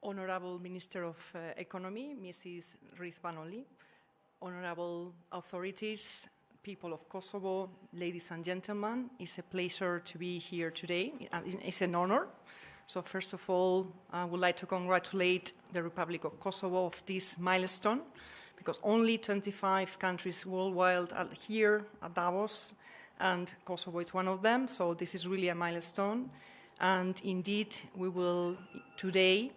Honorable Minister of Economy, Mrs. Rizvanoli, honorable authorities, people of Kosovo, ladies and gentlemen, it's a pleasure to be here today. It's an honor. So first of all, I would like to congratulate the Republic of Kosovo of this milestone, because only 25 countries worldwide are here at Davos, and Kosovo is one of them, so this is really a milestone. And indeed, we will today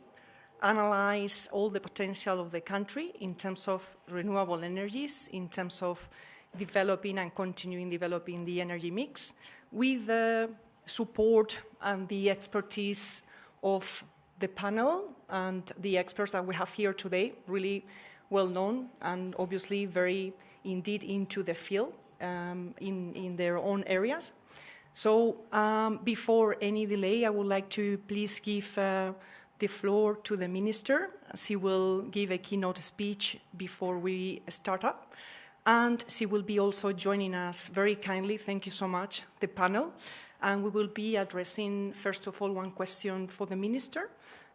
analyze all the potential of the country in terms of renewable energies, in terms of developing and continuing developing the energy mix, with the support and the expertise of the panel and the experts that we have here today, really well known and obviously very indeed into the field in their own areas. So before any delay, I would like to please give the floor to the minister. She will give a keynote speech before we start up. And she will be also joining us very kindly, thank you so much, the panel. And we will be addressing, first of all, one question for the minister.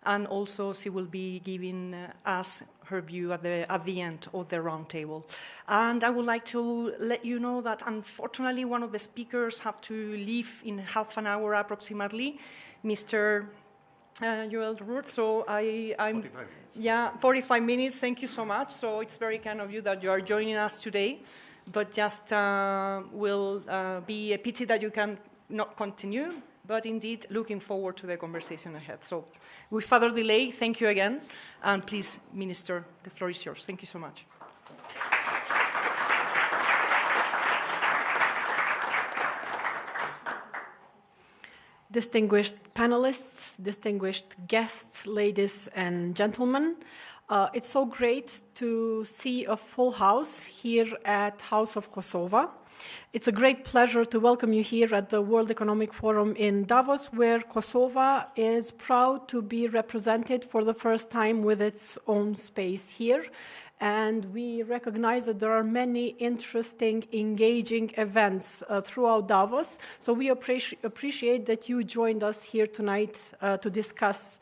And also she will be giving us her view at the end of the roundtable. And I would like to let you know that unfortunately one of the speakers have to leave in half an hour approximately, Mr. Joel Root, so I'm 45 minutes. Yeah, 45 minutes. Thank you so much. So it's very kind of you that you are joining us today, but just will be a pity that you can not continue. But indeed, looking forward to the conversation ahead. So, with further delay, thank you again, and please, Minister, the floor is yours. Thank you so much. Distinguished panelists, distinguished guests, ladies and gentlemen, it's so great to see a full house here at House of Kosova. It's a great pleasure to welcome you here at the World Economic Forum in Davos, where Kosova is proud to be represented for the first time with its own space here. And we recognize that there are many interesting, engaging events throughout Davos. So we appreciate that you joined us here tonight to discuss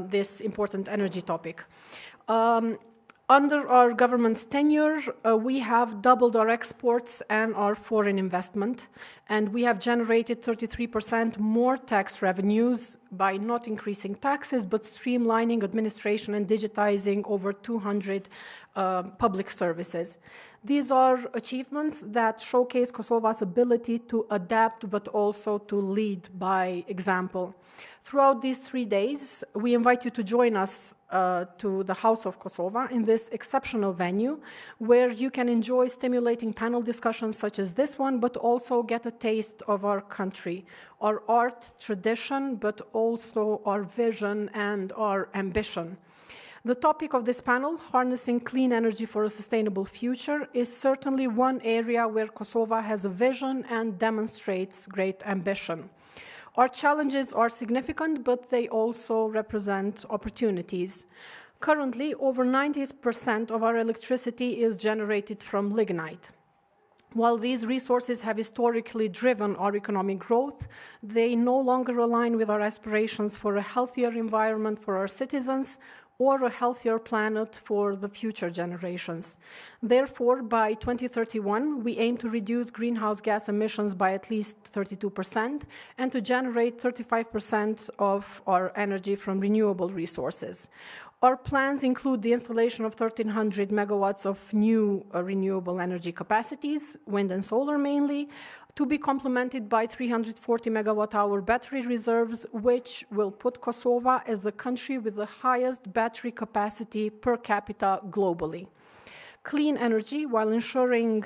this important energy topic. Under our government's tenure, we have doubled our exports and our foreign investment, and we have generated 33% more tax revenues by not increasing taxes, but streamlining administration and digitizing over 200 public services. These are achievements that showcase Kosova's ability to adapt, but also to lead by example. Throughout these 3 days, we invite you to join us to the House of Kosova in this exceptional venue, where you can enjoy stimulating panel discussions such as this one, but also get a taste of our country, our art, tradition, but also our vision and our ambition. The topic of this panel, Harnessing Clean Energy for a Sustainable Future, is certainly one area where Kosovo has a vision and demonstrates great ambition. Our challenges are significant, but they also represent opportunities. Currently, over 90% of our electricity is generated from lignite. While these resources have historically driven our economic growth, they no longer align with our aspirations for a healthier environment for our citizens or a healthier planet for the future generations. Therefore, by 2031, we aim to reduce greenhouse gas emissions by at least 32% and to generate 35% of our energy from renewable resources. Our plans include the installation of 1,300 megawatts of new renewable energy capacities, wind and solar mainly, to be complemented by 340 megawatt-hour battery reserves, which will put Kosovo as the country with the highest battery capacity per capita globally. Clean energy, while ensuring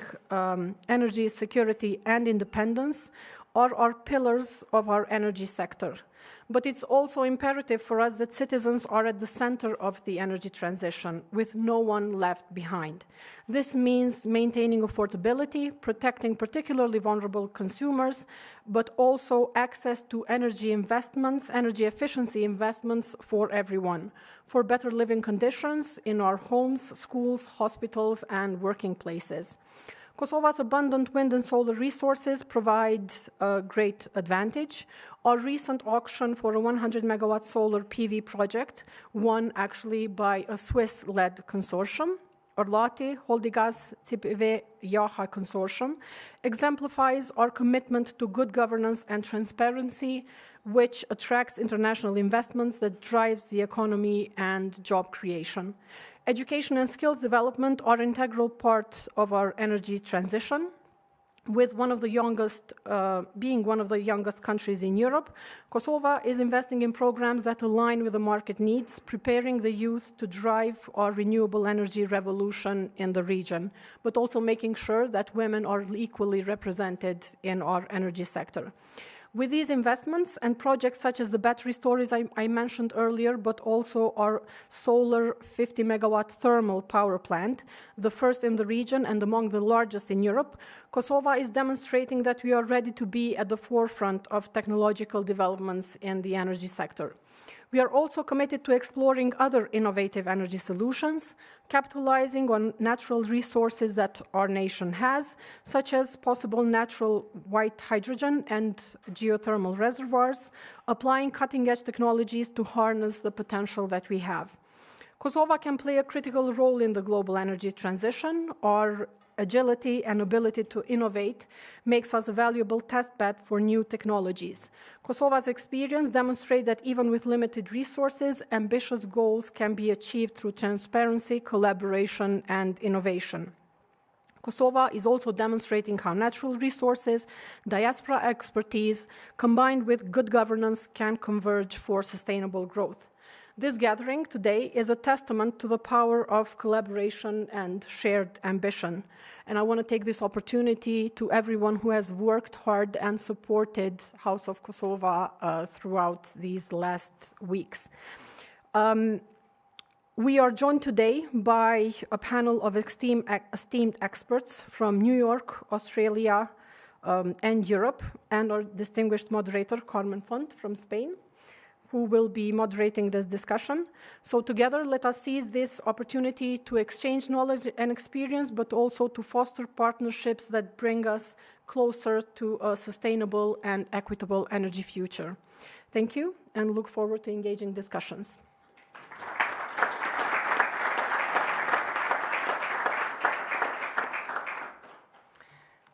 energy security and independence, are our pillars of our energy sector. But it's also imperative for us that citizens are at the center of the energy transition, with no one left behind. This means maintaining affordability, protecting particularly vulnerable consumers, but also access to energy investments, energy efficiency investments for everyone, for better living conditions in our homes, schools, hospitals, and working places. Kosova's abundant wind and solar resources provide a great advantage. Our recent auction for a 100-megawatt solar PV project, won actually by a Swiss-led consortium, Orlati, Holdigas, CPV, Yaha consortium, exemplifies our commitment to good governance and transparency, which attracts international investments that drives the economy and job creation. Education and skills development are an integral part of our energy transition. With being one of the youngest countries in Europe, Kosovo is investing in programs that align with the market needs, preparing the youth to drive our renewable energy revolution in the region, but also making sure that women are equally represented in our energy sector. With these investments and projects such as the battery storage I mentioned earlier, but also our solar 50-megawatt thermal power plant, the first in the region and among the largest in Europe, Kosovo is demonstrating that we are ready to be at the forefront of technological developments in the energy sector. We are also committed to exploring other innovative energy solutions, capitalizing on natural resources that our nation has, such as possible natural white hydrogen and geothermal reservoirs, applying cutting-edge technologies to harness the potential that we have. Kosovo can play a critical role in the global energy transition. Our agility and ability to innovate makes us a valuable test bed for new technologies. Kosovo's experience demonstrates that even with limited resources, ambitious goals can be achieved through transparency, collaboration, and innovation. Kosovo is also demonstrating how natural resources, diaspora expertise, combined with good governance, can converge for sustainable growth. This gathering today is a testament to the power of collaboration and shared ambition. And I want to take this opportunity to everyone who has worked hard and supported House of Kosovo throughout these last weeks. We are joined today by a panel of esteemed experts from New York, Australia, and Europe, and our distinguished moderator, Carmen Font from Spain, who will be moderating this discussion. So together, let us seize this opportunity to exchange knowledge and experience, but also to foster partnerships that bring us closer to a sustainable and equitable energy future. Thank you, and look forward to engaging discussions.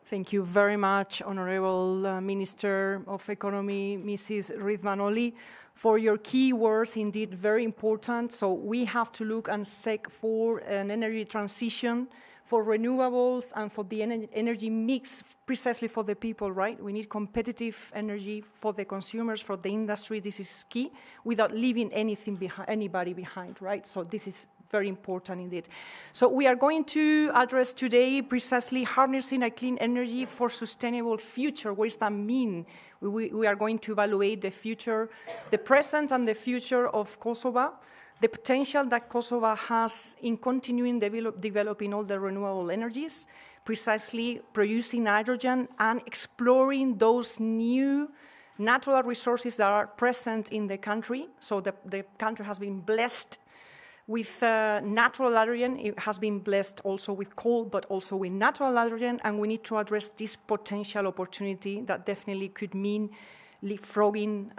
Thank you very much, Honorable Minister of Economy, Mrs. Ridvanoli, for your key words, indeed very important. So we have to look and seek for an energy transition, for renewables, and for the energy mix precisely for the people, right? We need competitive energy for the consumers, for the industry. This is key, without leaving anybody behind, right? So this is very important indeed. So we are going to address today precisely harnessing a clean energy for sustainable future. What does that mean? We are going to evaluate the future, the present and the future of Kosovo, the potential that Kosovo has in continuing developing all the renewable energies, precisely producing hydrogen and exploring those new natural resources that are present in the country. So the country has been blessed with natural hydrogen. It has been blessed also with coal, but also with natural hydrogen, and we need to address this potential opportunity that definitely could mean leapfrogging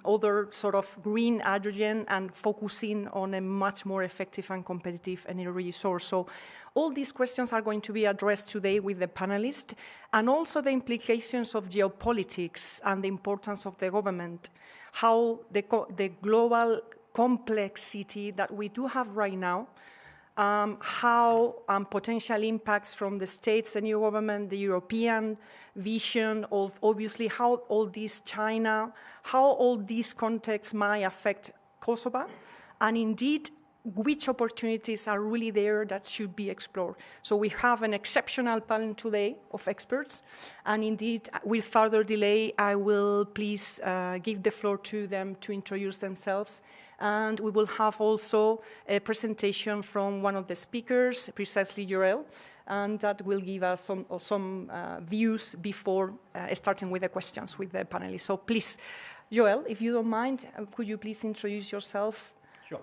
other sort of green hydrogen and focusing on a much more effective and competitive energy source. So all these questions are going to be addressed today with the panelists, and also the implications of geopolitics and the importance of the government, how the global complexity that we do have right now, how potential impacts from the states, the new government, the European vision of obviously how all this China, how all these contexts might affect Kosovo, and indeed which opportunities are really there that should be explored. So we have an exceptional panel today of experts, and indeed, with further delay, I will please give the floor to them to introduce themselves. And we will have also a presentation from one of the speakers, precisely Joel, and that will give us some views before starting with the questions with the panelists. So please, Joel, if you don't mind, could you please introduce yourself? Sure.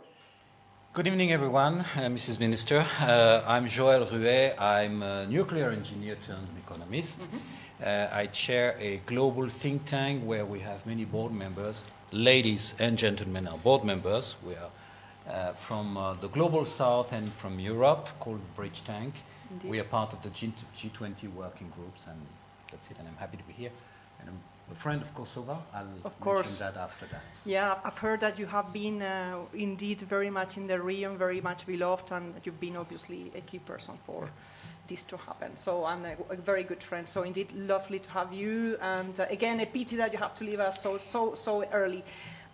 Good evening, everyone. Mrs. Minister. I'm Joël Ruet. I'm a nuclear engineer turned economist. I chair a global think tank where we have many board members. Ladies and gentlemen are board members. We are from the global south and from Europe, called Bridge Tank. Indeed. We are part of the G20 working groups, and that's it. And I'm happy to be here. And I'm a friend of Kosova. I'll mention that after that. Yeah, I've heard that you have been indeed very much in the region, very much beloved, and you've been obviously a key person for this to happen. So I'm a very good friend. So indeed, lovely to have you. And again, a pity that you have to leave us so early.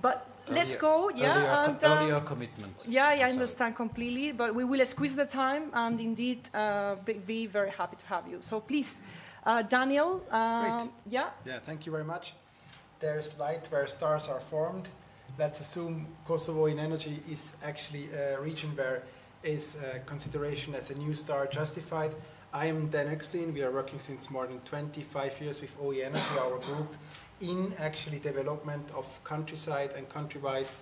But let's go. Yeah, earlier commitment. Yeah, I understand completely. But we will squeeze the time, and indeed, be very happy to have you. So please. Daniel, Yeah, thank you very much. There's light where stars are formed. Let's assume Kosovo in energy is actually a region where is consideration as a new star justified. I am Dan Eckstein. We are working since more than 25 years with OE Energy, our group, in actually development of countryside and country-wise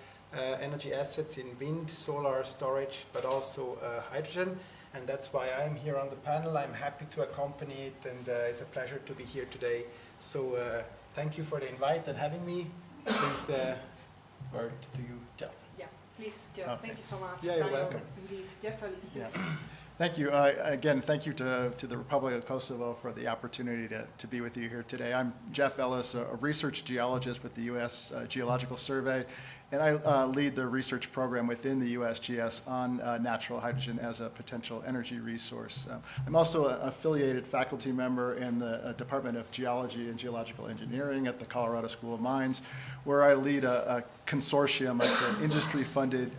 energy assets in wind, solar, storage, but also hydrogen. And that's why I'm here on the panel. I'm happy to accompany it, and it's a pleasure to be here today. So thank you for the invite and having me. Please, word to you, Jeff. Yeah, please, Jeff. Okay. Thank you so much. Yeah, you're welcome. Indeed, Jeff, please. Yeah. Thank you. Again, thank you to the Republic of Kosovo for the opportunity to be with you here today. I'm Jeff Ellis, a research geologist with the U.S. Geological Survey, and I lead the research program within the USGS on natural hydrogen as a potential energy resource. I'm also an affiliated faculty member in the Department of Geology and Geological Engineering at the Colorado School of Mines, where I lead a consortium. It's an industry-funded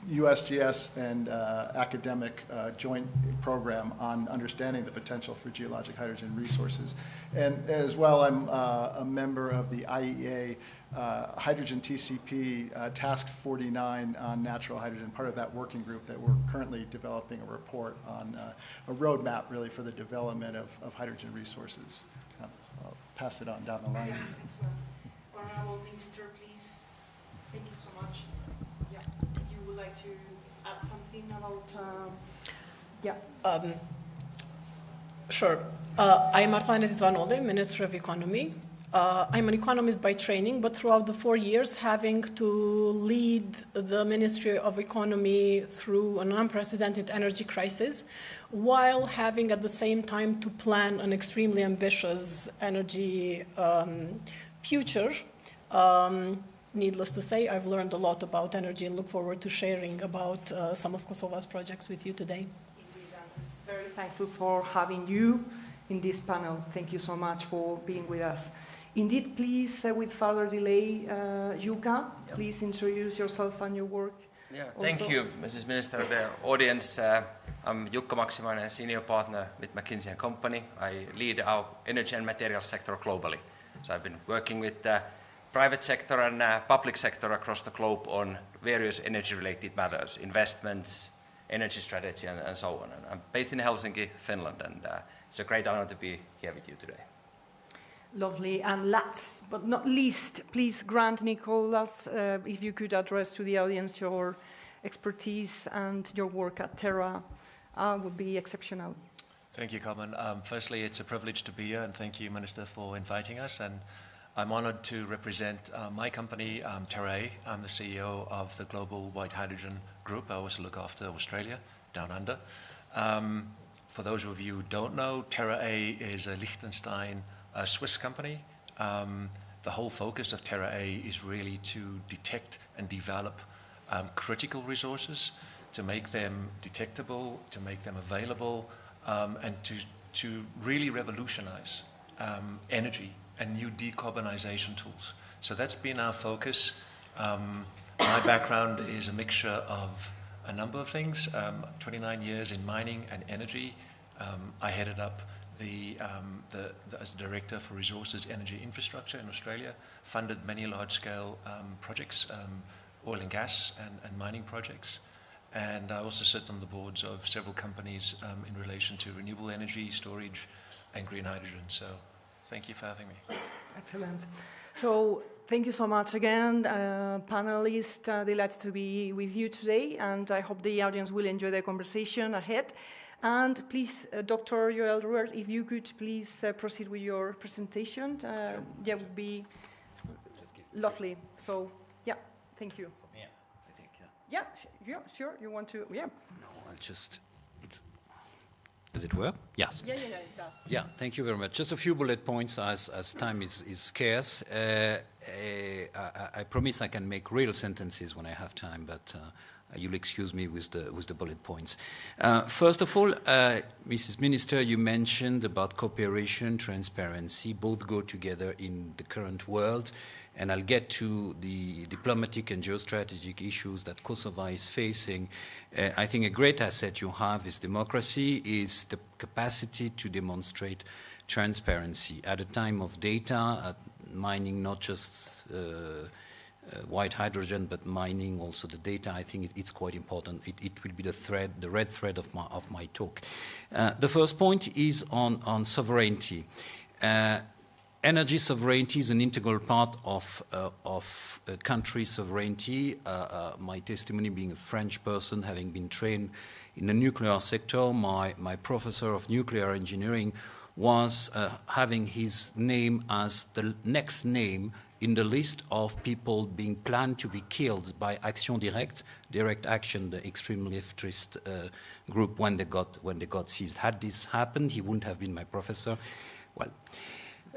USGS and academic joint program on understanding the potential for geologic hydrogen resources. And as well, I'm a member of the IEA Hydrogen TCP Task 49 on natural hydrogen, part of that working group that we're currently developing a report on a roadmap really for the development of hydrogen resources. I'll pass it on down the line. Yeah, excellent. Honorable Minister, please. Thank you so much. Yeah. Would like to add something about Sure. I'm Martana Rizvanoli, Minister of Economy. I'm an economist by training, but throughout the 4 years having to lead the Ministry of Economy through an unprecedented energy crisis, while having at the same time to plan an extremely ambitious energy future. Needless to say, I've learned a lot about energy and look forward to sharing about some of Kosova's projects with you today. Indeed, I'm very thankful for having you in this panel. Thank you so much for being with us. Indeed, please, with further delay, Jukka, please introduce yourself and your work. Yeah, thank you, Mrs. Minister. The audience, I'm Jukka Maksimainen, Senior Partner with McKinsey & Company. I lead our energy and materials sector globally. So I've been working with private sector and public sector across the globe on various energy-related matters, investments, energy strategy, and so on. And I'm based in Helsinki, Finland, and it's a great honor to be here with you today. Lovely. And last but not least, please, Grant Nicholas, if you could address to the audience your expertise and your work at Terra, would be exceptional. Thank you, Carmen. Firstly, it's a privilege to be here, and thank you, Minister, for inviting us. And I'm honored to represent my company, Terra A. I'm the CEO of the Global White Hydrogen Group. I also look after Australia, down under. For those of you who don't know, Terra A is a Liechtenstein, Swiss company. The whole focus of Terra A is really to detect and develop critical resources, to make them detectable, to make them available, and to really revolutionize energy and new decarbonization tools. So that's been our focus. My background is a mixture of a number of things. 29 years in mining and energy. I headed up as Director for Resources Energy Infrastructure in Australia, funded many large-scale projects, oil and gas and mining projects. And I also sit on the boards of several companies in relation to renewable energy, storage, and green hydrogen. So thank you for having me. Excellent. So thank you so much again, panelists. Delighted to be with you today, and I hope the audience will enjoy the conversation ahead. And please, Dr. Joël Ruher, if you could please proceed with your presentation. Sure. Yeah, would be lovely. So, yeah, thank you. Yeah, I think, yeah. Yeah, sure. You want to, yeah. No, I'll just, does it work? Yes. Yeah, it does. Yeah, thank you very much. Just a few bullet points as time is scarce. I promise I can make real sentences when I have time, but you'll excuse me with the bullet points. First of all, Mrs. Minister, you mentioned about cooperation, transparency, both go together in the current world, and I'll get to the diplomatic and geostrategic issues that Kosovo is facing. I think a great asset you have is democracy, is the capacity to demonstrate transparency. At a time of data, mining not just white hydrogen, but mining also the data, I think it's quite important. It will be the red thread of my talk. The first point is on sovereignty. Energy sovereignty is an integral part of a country's sovereignty. My testimony being a French person, having been trained in the nuclear sector, my professor of nuclear engineering was having his name as the next name in the list of people being planned to be killed by Action Directe, Direct Action, the extreme leftist group when they got seized. Had this happened, he wouldn't have been my professor. Well,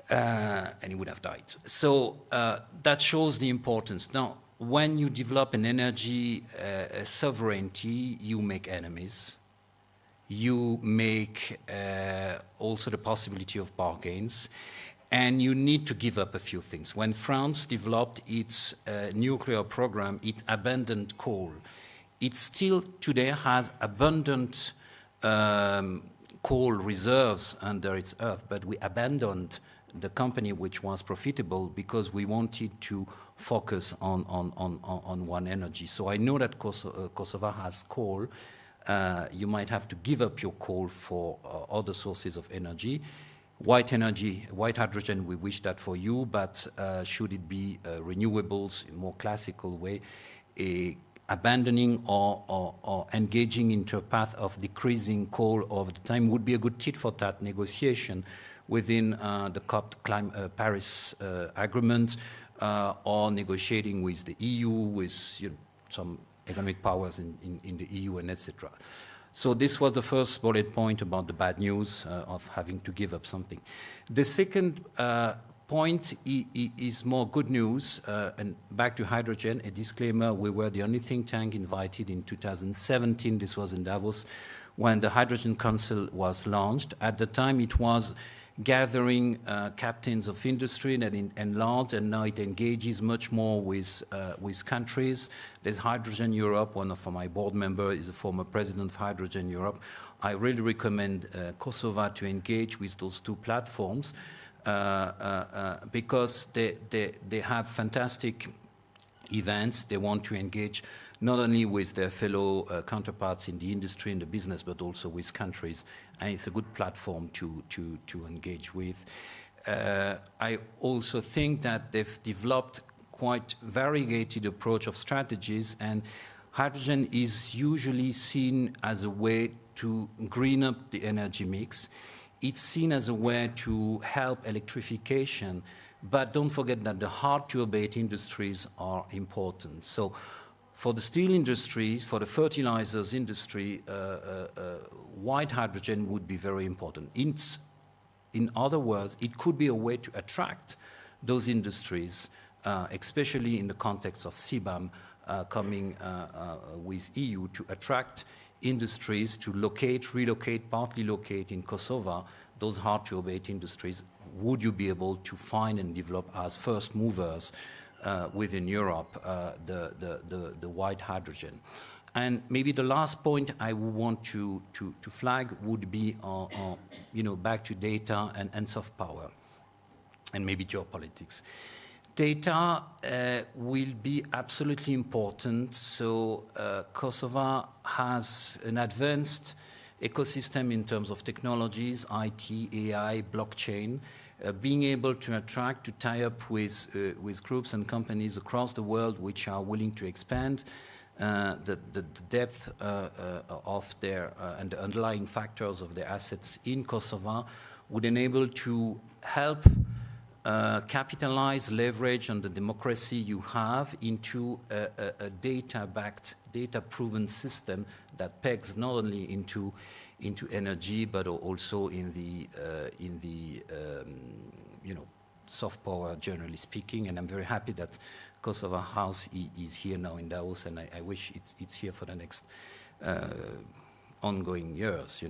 and he would have died. So that shows the importance. Now, when you develop an energy sovereignty, you make enemies. You make also the possibility of bargains. And you need to give up a few things. When France developed its nuclear program, it abandoned coal. It still today has abundant coal reserves under its earth, but we abandoned the company which was profitable because we wanted to focus on one energy. So I know that Kosovo has coal. You might have to give up your coal for other sources of energy. White energy, white hydrogen, we wish that for you, but should it be renewables in a more classical way, abandoning or engaging into a path of decreasing coal over the time would be a good tit-for-tat negotiation within the Paris Agreement or negotiating with the EU, with some economic powers in the EU and etc. So this was the first bullet point about the bad news of having to give up something. The second point is more good news, and back to hydrogen, a disclaimer, we were the only think tank invited in 2017, this was in Davos, when the Hydrogen Council was launched. At the time it was gathering captains of industry and enlarged, and now it engages much more with countries. There's Hydrogen Europe. One of my board members is a former president of Hydrogen Europe. I really recommend Kosovo to engage with those two platforms because they have fantastic events. They want to engage not only with their fellow counterparts in the industry and the business, but also with countries. And it's a good platform to engage with. I also think that they've developed quite variegated approach of strategies, and hydrogen is usually seen as a way to green up the energy mix. It's seen as a way to help electrification, but don't forget that the hard-to-abate industries are important. So for the steel industry, for the fertilizers industry, white hydrogen would be very important. In other words, it could be a way to attract those industries, especially in the context of CBAM coming with EU, to attract industries to locate, relocate, partly locate in Kosovo, those hard-to-abate industries. Would you be able to find and develop as first movers within Europe the white hydrogen? And maybe the last point I would want to flag would be back to data and soft power, and maybe geopolitics. Data will be absolutely important. So Kosovo has an advanced ecosystem in terms of technologies, IT, AI, blockchain, being able to attract, to tie up with groups and companies across the world which are willing to expand the depth of their and the underlying factors of their assets in Kosovo would enable to help capitalize, leverage on the democracy you have into a data-backed, data-proven system that pegs not only into energy but also in the soft power, generally speaking. And I'm very happy that Kosovo House is here now in Davos, and I wish it's here for the next ongoing years.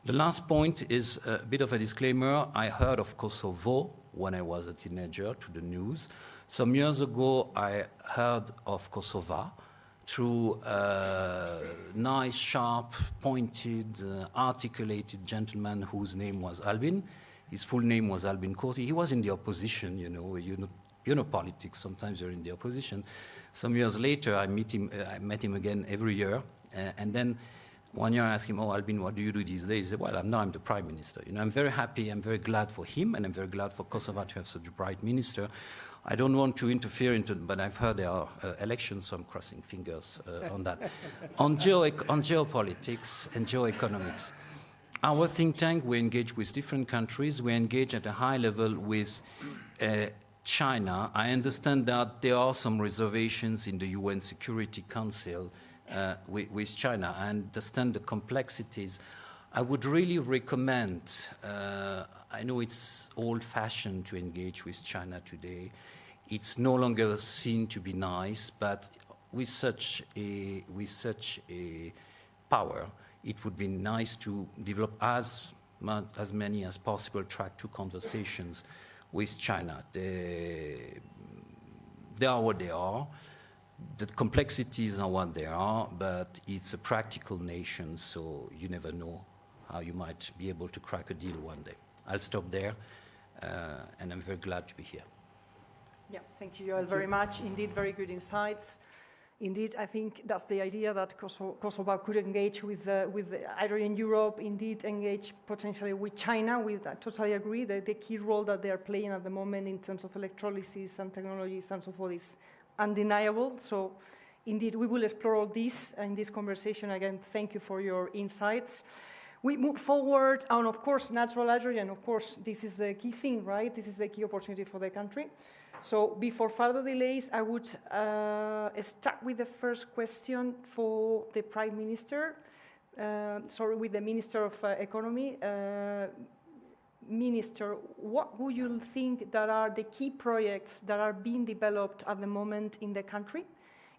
The last point is a bit of a disclaimer. I heard of Kosovo when I was a teenager to the news. Some years ago, I heard of Kosova through a nice, sharp, pointed, articulated gentleman whose name was Albin. His full name was Albin Kurti. He was in the opposition, you know politics, sometimes you're in the opposition. Some years later, I met him again every year, and then one year I asked him, Albin, what do you do these days? He said, well, I'm the prime minister. I'm very happy, I'm very glad for him, and I'm very glad for Kosovo to have such a bright minister. I don't want to interfere into it, but I've heard there are elections, so I'm crossing fingers on that. On geopolitics and geoeconomics, our think tank, we engage with different countries. We engage at a high level with China. I understand that there are some reservations in the UN Security Council with China. I understand the complexities. I would really recommend, I know it's old-fashioned to engage with China today. It's no longer seen to be nice, but with such a power, it would be nice to develop as many as possible track 2 conversations with China. They are what they are. The complexities are what they are, but it's a practical nation, so you never know how you might be able to crack a deal one day. I'll stop there, and I'm very glad to be here. Yeah, thank you, Joel, very much. Indeed, very good insights. Indeed, I think that's the idea that Kosovo could engage with either in Europe, indeed engage potentially with China. I totally agree that the key role that they are playing at the moment in terms of electrolysis and technologies and so forth is undeniable. So indeed, we will explore all this in this conversation. Again, thank you for your insights. We move forward, and of course, natural hydrogen, of course, this is the key thing, right? This is the key opportunity for the country. So before further delays, I would start with the first question for the Prime Minister, with the Minister of Economy. Minister, what would you think that are the key projects that are being developed at the moment in the country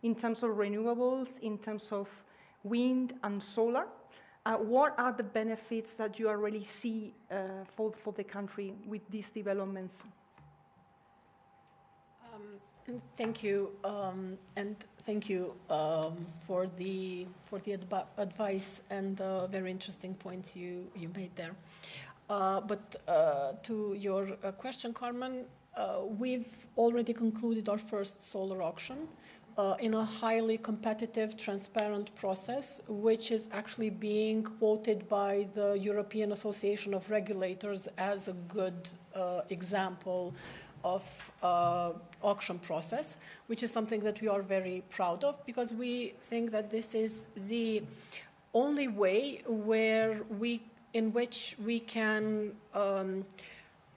in terms of renewables, in terms of wind and solar? What are the benefits that you already see for the country with these developments? Thank you, and thank you for the advice and the very interesting points you made there. But to your question, Carmen, we've already concluded our first solar auction in a highly competitive, transparent process, which is actually being quoted by the European Association of Regulators as a good example of auction process, which is something that we are very proud of, because we think that this is the only way in which we can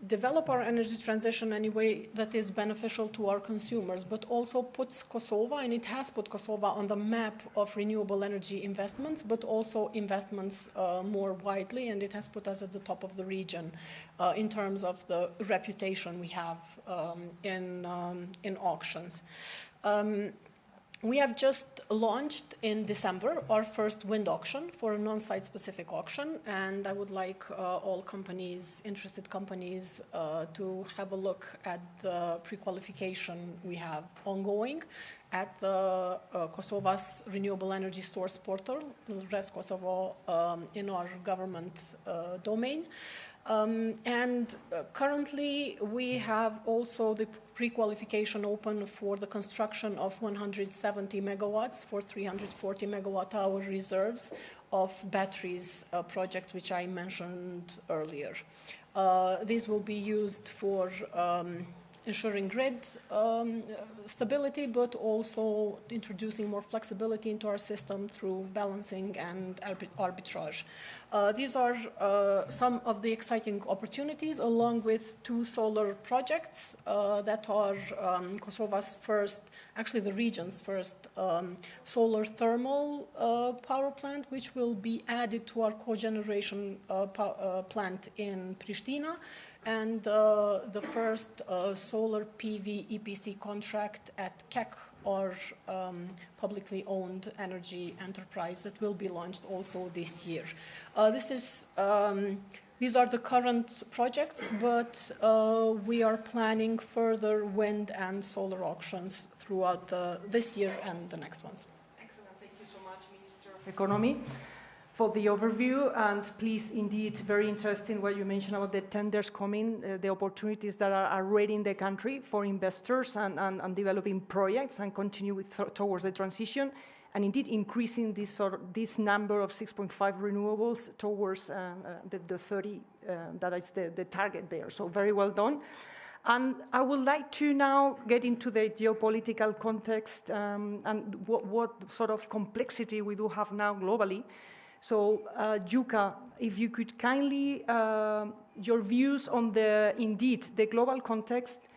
develop our energy transition in a way that is beneficial to our consumers, but also puts Kosovo, and it has put Kosovo on the map of renewable energy investments, but also investments more widely, and it has put us at the top of the region in terms of the reputation we have in auctions. We have just launched in December our first wind auction for a non-site specific auction, and I would like all companies, interested companies, to have a look at the pre-qualification we have ongoing at the Kosovo's renewable energy source portal, RES Kosovo, in our government domain. Currently, we have also the pre-qualification open for the construction of 170 megawatts for 340 megawatt-hour reserves of batteries project, which I mentioned earlier. These will be used for ensuring grid stability, but also introducing more flexibility into our system through balancing and arbitrage. These are some of the exciting opportunities, along with 2 solar projects that are Kosova's first, actually the region's first solar thermal power plant, which will be added to our cogeneration plant in Pristina, and the first solar PV EPC contract at KEK, or publicly owned energy enterprise, that will be launched also this year. These are the current projects, but we are planning further wind and solar auctions throughout this year and the next ones. Excellent. Thank you so much, Minister of Economy, for the overview. And please, indeed, very interesting what you mentioned about the tenders coming, the opportunities that are already in the country for investors and developing projects and continue towards the transition. And indeed, increasing this number of 6.5 renewables towards the 30, that is the target there. So very well done. And I would like to now get into the geopolitical context and what sort of complexity we do have now globally. So, Jukka, if you could kindly, your views on the global context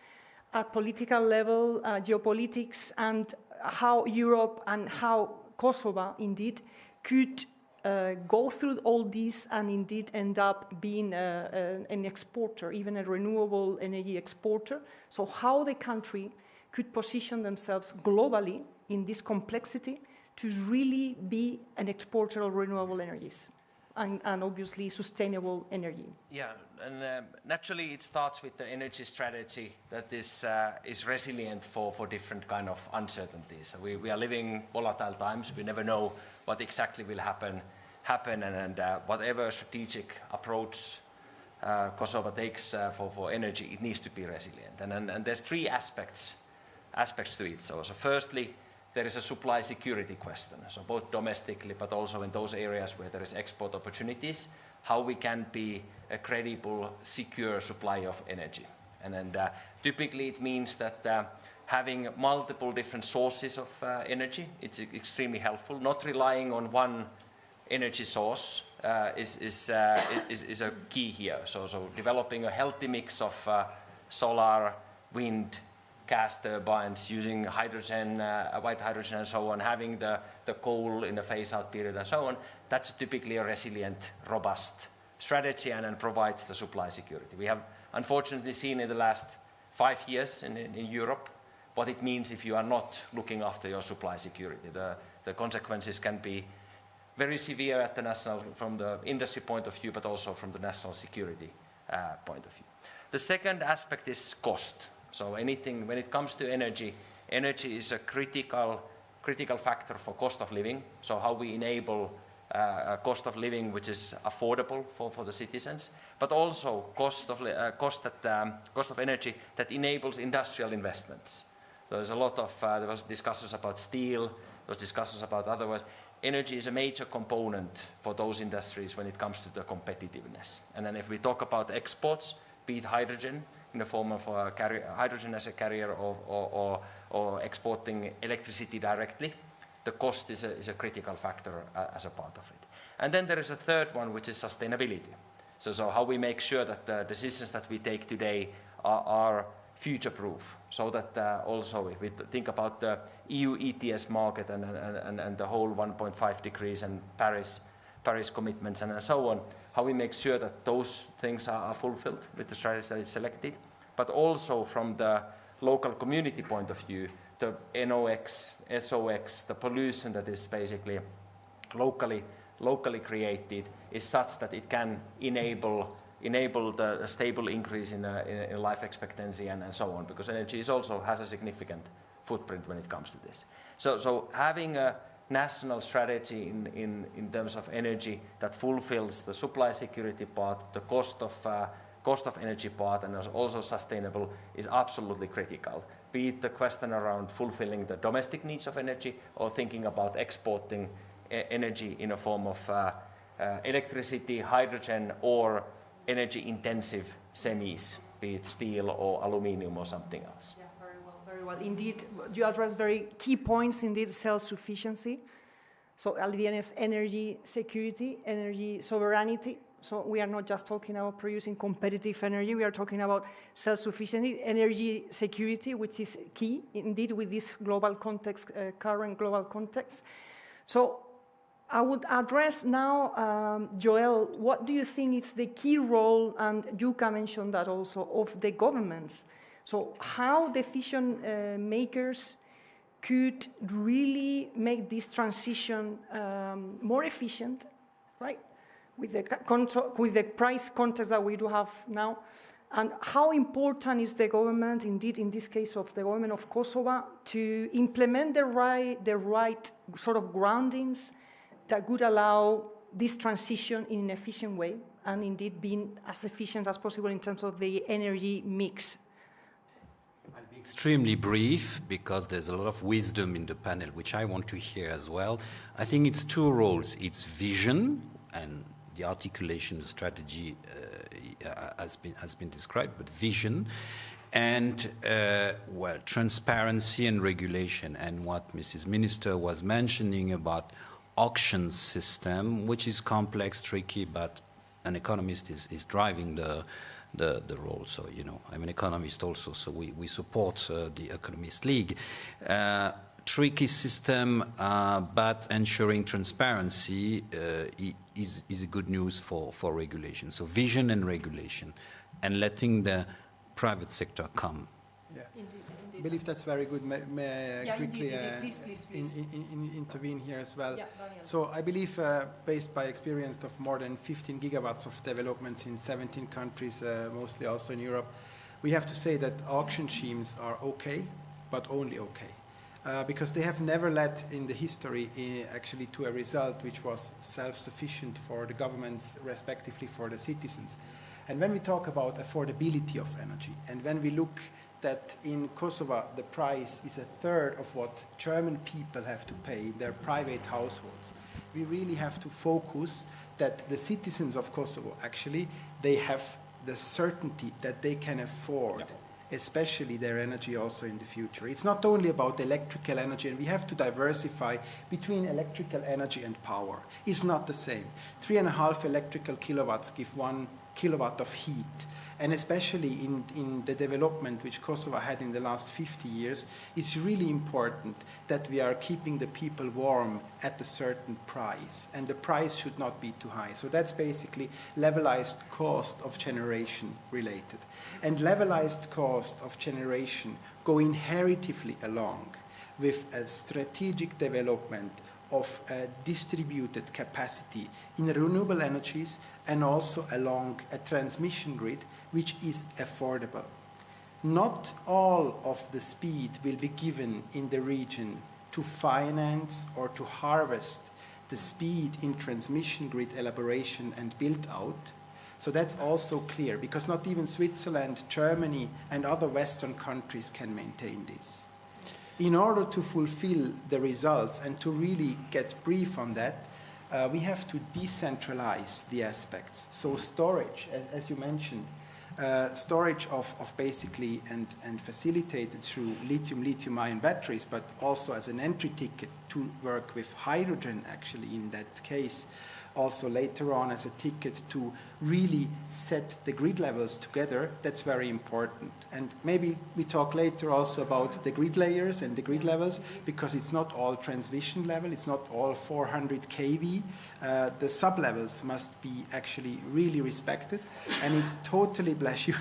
at political level, geopolitics, and how Europe and how Kosovo, indeed, could go through all this and indeed end up being an exporter, even a renewable energy exporter. So how the country could position themselves globally in this complexity to really be an exporter of renewable energies and obviously sustainable energy. Yeah, and naturally it starts with the energy strategy that is resilient for different kind of uncertainties. We are living volatile times. We never know what exactly will happen, and whatever strategic approach Kosovo takes for energy, it needs to be resilient. And there's 3 aspects to it. So firstly, there is a supply security question, so both domestically but also in those areas where there is export opportunities, how we can be a credible, secure supply of energy. And then typically it means that having multiple different sources of energy, it's extremely helpful. Not relying on one energy source is a key here. So developing a healthy mix of solar, wind, gas turbines, using hydrogen, white hydrogen and so on, having the coal in the phase-out period and so on, that's typically a resilient, robust strategy and provides the supply security. We have unfortunately seen in the last 5 years in Europe what it means if you are not looking after your supply security. The consequences can be very severe at the national, from the industry point of view, but also from the national security point of view. The second aspect is cost. So anything, when it comes to energy is a critical factor for cost of living. So how we enable a cost of living which is affordable for the citizens, but also cost of energy that enables industrial investments. There's a lot of there was discussions about steel, there was discussions about otherwise. Energy is a major component for those industries when it comes to the competitiveness. And then if we talk about exports, be it hydrogen in the form of hydrogen as a carrier or exporting electricity directly, the cost is a critical factor as a part of it. And then there is a third one, which is sustainability. So how we make sure that the decisions that we take today are future-proof, so that also if we think about the EU ETS market and the whole 1.5 degrees and Paris commitments and so on, how we make sure that those things are fulfilled with the strategy that is selected, but also from the local community point of view, the NOx, SOx, the pollution that is basically locally created is such that it can enable the stable increase in life expectancy and so on, because energy also has a significant footprint when it comes to this. So having a national strategy in terms of energy that fulfills the supply security part, the cost of energy part, and also sustainable is absolutely critical. Be it the question around fulfilling the domestic needs of energy or thinking about exporting energy in a form of electricity, hydrogen, or energy-intensive semis, be it steel or aluminium or something else. Yeah, very well. Indeed, you address very key points, indeed, self-sufficiency. So at the end is energy security, energy sovereignty. So we are not just talking about producing competitive energy, we are talking about self-sufficiency, energy security, which is key, indeed, with this global context, current global context. So I would address now, Joel, what do you think is the key role, and Jukka mentioned that also, of the governments? So how decision makers could really make this transition more efficient, right? With the price context that we do have now, and how important is the government, indeed in this case of the government of Kosovo, to implement the right sort of groundings that would allow this transition in an efficient way, and indeed being as efficient as possible in terms of the energy mix? I'll be extremely brief because there's a lot of wisdom in the panel, which I want to hear as well. I think it's two roles. It's vision, and the articulation, the strategy has been described, but vision, and transparency and regulation. And what Mrs. Minister was mentioning about auction system, which is complex, tricky, but an economist is driving the role. So, I'm an economist also, so we support the Economist League. Tricky system, but ensuring transparency is a good news for regulation. So vision and regulation, and letting the private sector come. Yeah. Indeed. I believe that's very good. May I quickly please. Intervene here as well? Yeah, so I believe, based by experience of more than 15 gigawatts of developments in 17 countries, mostly also in Europe, we have to say that auction schemes are okay, but only okay. Because they have never led in the history actually to a result which was self-sufficient for the governments, respectively for the citizens. And when we talk about affordability of energy, and when we look that in Kosovo the price is a third of what German people have to pay in their private households, we really have to focus that the citizens of Kosovo actually, they have the certainty that they can afford, especially their energy also in the future. It's not only about electrical energy, and we have to diversify between electrical energy and power. It's not the same. 3.5 electrical kilowatts give 1 kilowatt of heat. And especially in the development which Kosovo had in the last 50 years, it's really important that we are keeping the people warm at a certain price, and the price should not be too high. So that's basically levelized cost of generation related. And levelized cost of generation go inheritively along with a strategic development of a distributed capacity in renewable energies, and also along a transmission grid which is affordable. Not all of the speed will be given in the region to finance or to harvest the speed in transmission grid elaboration and build out. So that's also clear, because not even Switzerland, Germany, and other Western countries can maintain this. In order to fulfill the results and to really get brief on that, we have to decentralize the aspects. So storage, as you mentioned, storage of basically and facilitated through lithium-ion batteries, but also as an entry ticket to work with hydrogen actually in that case. Also later on as a ticket to really set the grid levels together, that's very important. And maybe we talk later also about the grid layers and the grid levels, because it's not all transmission level, it's not all 400 kV. The sub-levels must be actually really respected, and it's totally, bless you,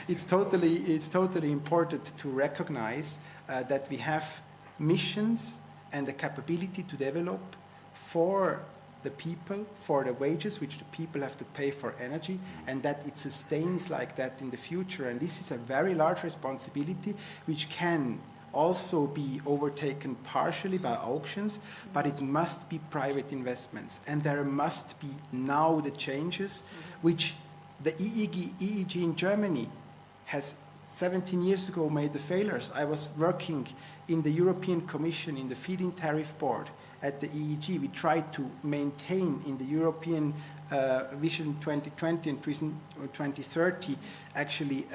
it's totally important to recognize that we have missions and the capability to develop for the people, for the wages which the people have to pay for energy, and that it sustains like that in the future. And this is a very large responsibility which can also be overtaken partially by auctions, but it must be private investments. And there must be now the changes, which the EEG in Germany has 17 years ago made the failures. I was working in the European Commission in the feed-in tariff board at the EEG. We tried to maintain in the European Vision 2020 and Vision 2030 actually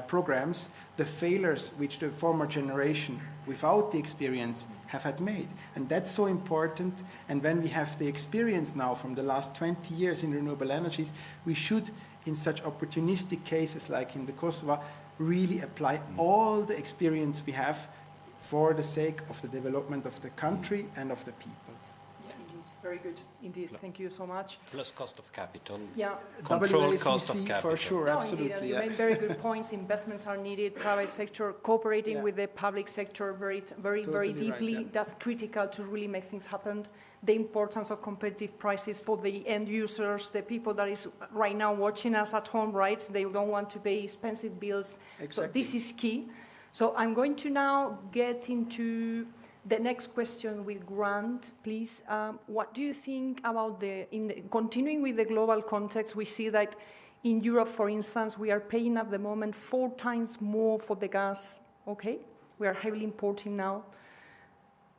programs the failures which the former generation without the experience have had made. And that's so important. And when we have the experience now from the last 20 years in renewable energies, we should, in such opportunistic cases like in the Kosova, really apply all the experience we have for the sake of the development of the country and of the people. Yeah, indeed. Very good. Indeed. Thank you so much. Plus cost of capital. Yeah. Control cost of capital. For sure, No, absolutely. Indeed, you made very good points. Investments are needed. Private sector cooperating with the public sector very Totally deeply. right, yeah. That's critical to really make things happen. The importance of competitive prices for the end users, the people that is right now watching us at home, right? They don't want to pay expensive bills. Exactly. So this is key. So I'm going to now get into the next question with Grant, please. What do you think about continuing with the global context? We see that in Europe, for instance, we are paying at the moment 4 times more for the gas, okay? We are heavily importing now.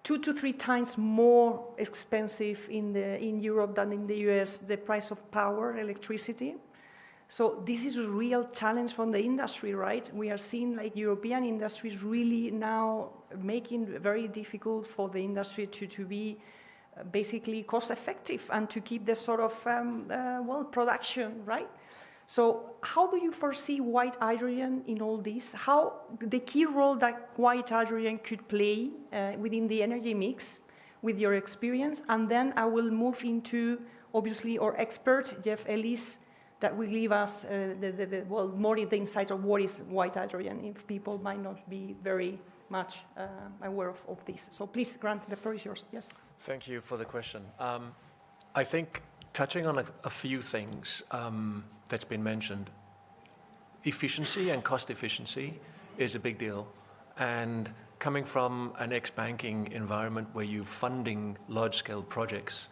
2 to 3 times more expensive in Europe than in the US, the price of power, electricity. So this is a real challenge from the industry, right? We are seeing like European industries really now making it very difficult for the industry to be basically cost effective and to keep the sort of, production, right? So how do you foresee white hydrogen in all this? How the key role that white hydrogen could play within the energy mix with your experience? And then I will move into, obviously, our expert, Jeff Ellis, that will give us more the insight of what is white hydrogen, if people might not be very much aware of this. So please, Grant, the floor is yours. Yes. Thank you for the question. I think touching on a few things that's been mentioned, efficiency and cost efficiency is a big deal. And coming from an ex-banking environment where you're funding large-scale projects,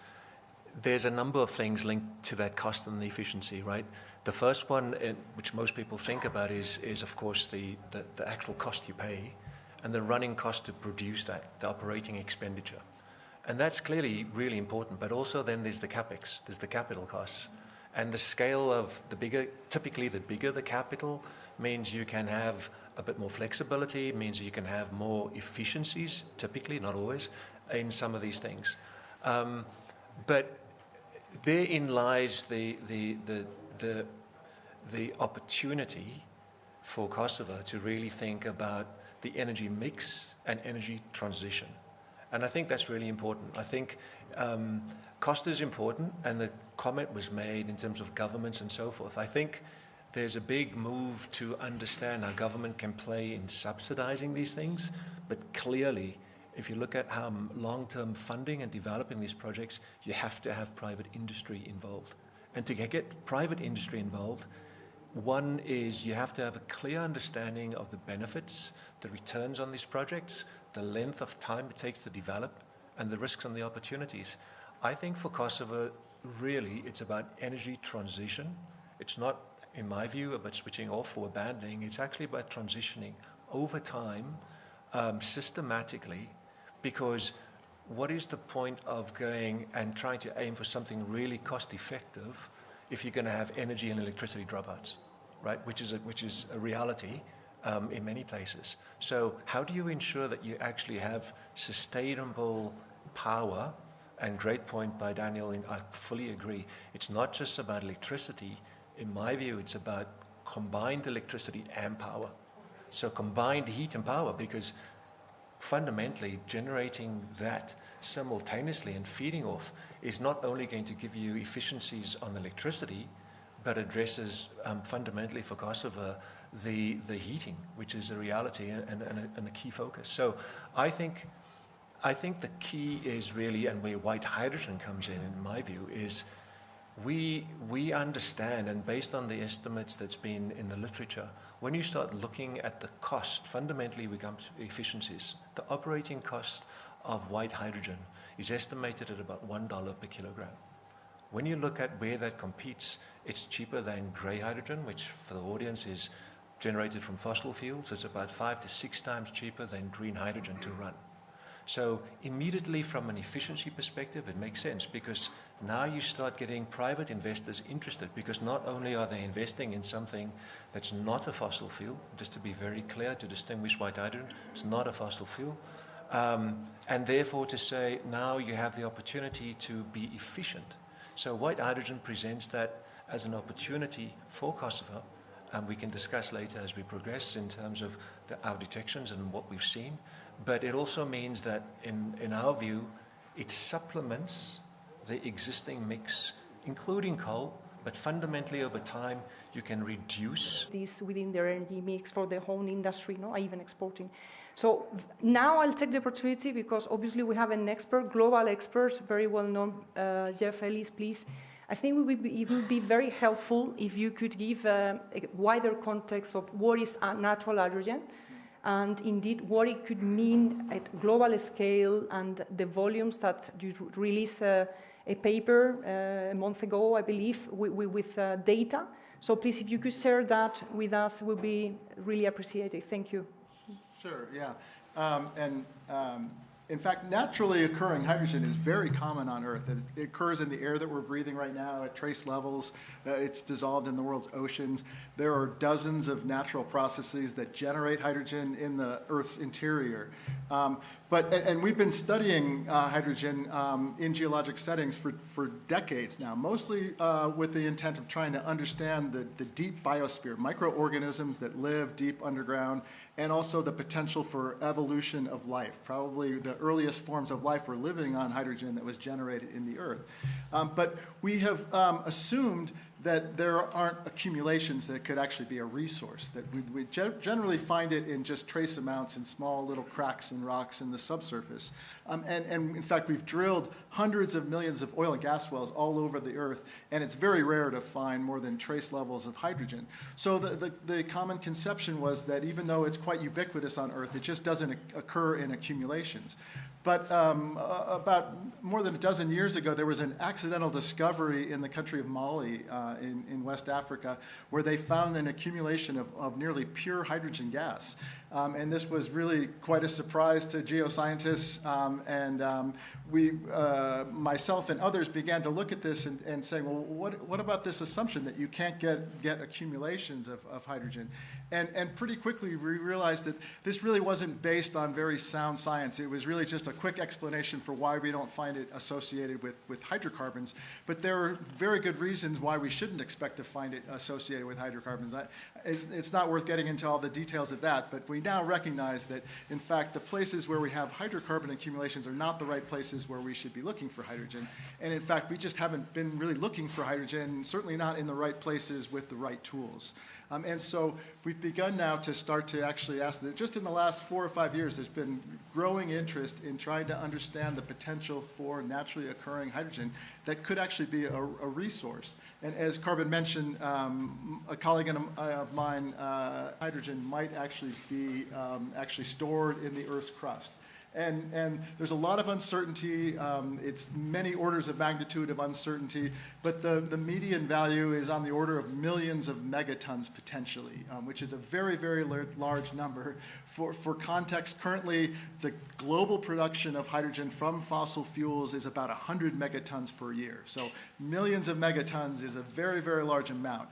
there's a number of things linked to that cost and the efficiency, right? The first one, which most people think about, is of course the actual cost you pay and the running cost to produce that, the operating expenditure. And that's clearly really important, but also then there's the capex, there's the capital costs. And the scale of typically the bigger the capital means you can have a bit more flexibility, means you can have more efficiencies, typically, not always, in some of these things. But therein lies the opportunity for Kosovo to really think about the energy mix and energy transition. And I think that's really important. I think cost is important, and the comment was made in terms of governments and so forth. I think there's a big move to understand how government can play in subsidizing these things, but clearly, if you look at how long-term funding and developing these projects, you have to have private industry involved. And to get private industry involved, one is you have to have a clear understanding of the benefits, the returns on these projects, the length of time it takes to develop, and the risks and the opportunities. I think for Kosovo, really, it's about energy transition. It's not, in my view, about switching off or abandoning. It's actually about transitioning over time, systematically, because what is the point of going and trying to aim for something really cost-effective if you're going to have energy and electricity dropouts, right? Which is a reality in many places. So how do you ensure that you actually have sustainable power? And great point by Daniel, and I fully agree. It's not just about electricity. In my view, it's about combined electricity and power. So combined heat and power, because fundamentally generating that simultaneously and feeding off is not only going to give you efficiencies on electricity, but addresses fundamentally for Kosovo the heating, which is a reality and a key focus. So I think the key is really, and where white hydrogen comes in my view, is we understand, and based on the estimates that's been in the literature, when you start looking at the cost, fundamentally we come to efficiencies. The operating cost of white hydrogen is estimated at about $1 per kilogram. When you look at where that competes, it's cheaper than grey hydrogen, which for the audience is generated from fossil fuels. It's about 5 to 6 times cheaper than green hydrogen to run. So immediately from an efficiency perspective, it makes sense because now you start getting private investors interested because not only are they investing in something that's not a fossil fuel, just to be very clear, to distinguish white hydrogen, it's not a fossil fuel, and therefore to say now you have the opportunity to be efficient. So white hydrogen presents that as an opportunity for Kosovo, and we can discuss later as we progress in terms of our detections and what we've seen. But it also means that, in our view, it supplements the existing mix, including coal, but fundamentally over time, you can reduce this within their energy mix for the whole industry, no, even exporting. So now I'll take the opportunity because obviously we have an expert, global expert, very well known, Jeff Ellis, please. I think it would be very helpful if you could give a wider context of what is natural hydrogen, and indeed what it could mean at global scale and the volumes that you released a paper a month ago, I believe, with data. So please, if you could share that with us, it would be really appreciated. Thank you. Sure, yeah. In fact, naturally occurring hydrogen is very common on Earth. It occurs in the air that we're breathing right now at trace levels. It's dissolved in the world's oceans. There are dozens of natural processes that generate hydrogen in the Earth's interior. And we've been studying hydrogen in geologic settings for decades now, mostly with the intent of trying to understand the deep biosphere, microorganisms that live deep underground, and also the potential for evolution of life. Probably the earliest forms of life were living on hydrogen that was generated in the Earth. But we have assumed that there aren't accumulations that could actually be a resource, that we generally find it in just trace amounts in small little cracks and rocks in the subsurface. And in fact, we've drilled hundreds of millions of oil and gas wells all over the Earth, and it's very rare to find more than trace levels of hydrogen. So the common conception was that even though it's quite ubiquitous on Earth, it just doesn't occur in accumulations. But about more than a dozen years ago, there was an accidental discovery in the country of Mali in West Africa where they found an accumulation of nearly pure hydrogen gas. And this was really quite a surprise to geoscientists. Myself and others began to look at this and saying, well, what about this assumption that you can't get accumulations of hydrogen? And pretty quickly we realized that this really wasn't based on very sound science. It was really just a quick explanation for why we don't find it associated with hydrocarbons. But there are very good reasons why we shouldn't expect to find it associated with hydrocarbons. It's not worth getting into all the details of that, but we now recognize that, in fact, the places where we have hydrocarbon accumulations are not the right places where we should be looking for hydrogen. And in fact, we just haven't been really looking for hydrogen, certainly not in the right places with the right tools. And so we've begun now to start to actually ask that just in the last 4 or 5 years, there's been growing interest in trying to understand the potential for naturally occurring hydrogen that could actually be a resource. And as Carbon mentioned, a colleague of mine, hydrogen might actually be stored in the Earth's crust. And there's a lot of uncertainty. It's many orders of magnitude of uncertainty, but the median value is on the order of millions of megatons potentially, which is a very, very large number. For context, currently the global production of hydrogen from fossil fuels is about 100 megatons per year. So millions of megatons is a very, very large amount.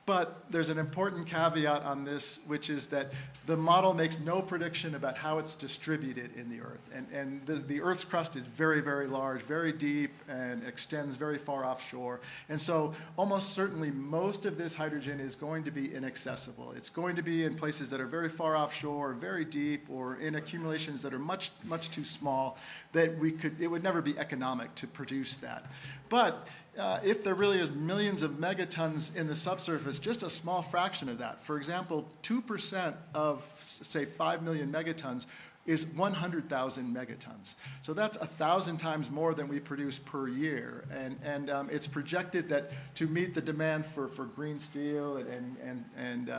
But there's an important caveat on this, which is that the model makes no prediction about how it's distributed in the Earth. And the Earth's crust is very, very large, very deep, and extends very far offshore. And so almost certainly most of this hydrogen is going to be inaccessible. It's going to be in places that are very far offshore, very deep, or in accumulations that are much, much too small that it would never be economic to produce that. But if there really is millions of megatons in the subsurface, just a small fraction of that, for example, 2% of, say, 5 million megatons is 100,000 megatons. So that's 1,000 times more than we produce per year. And it's projected that to meet the demand for green steel and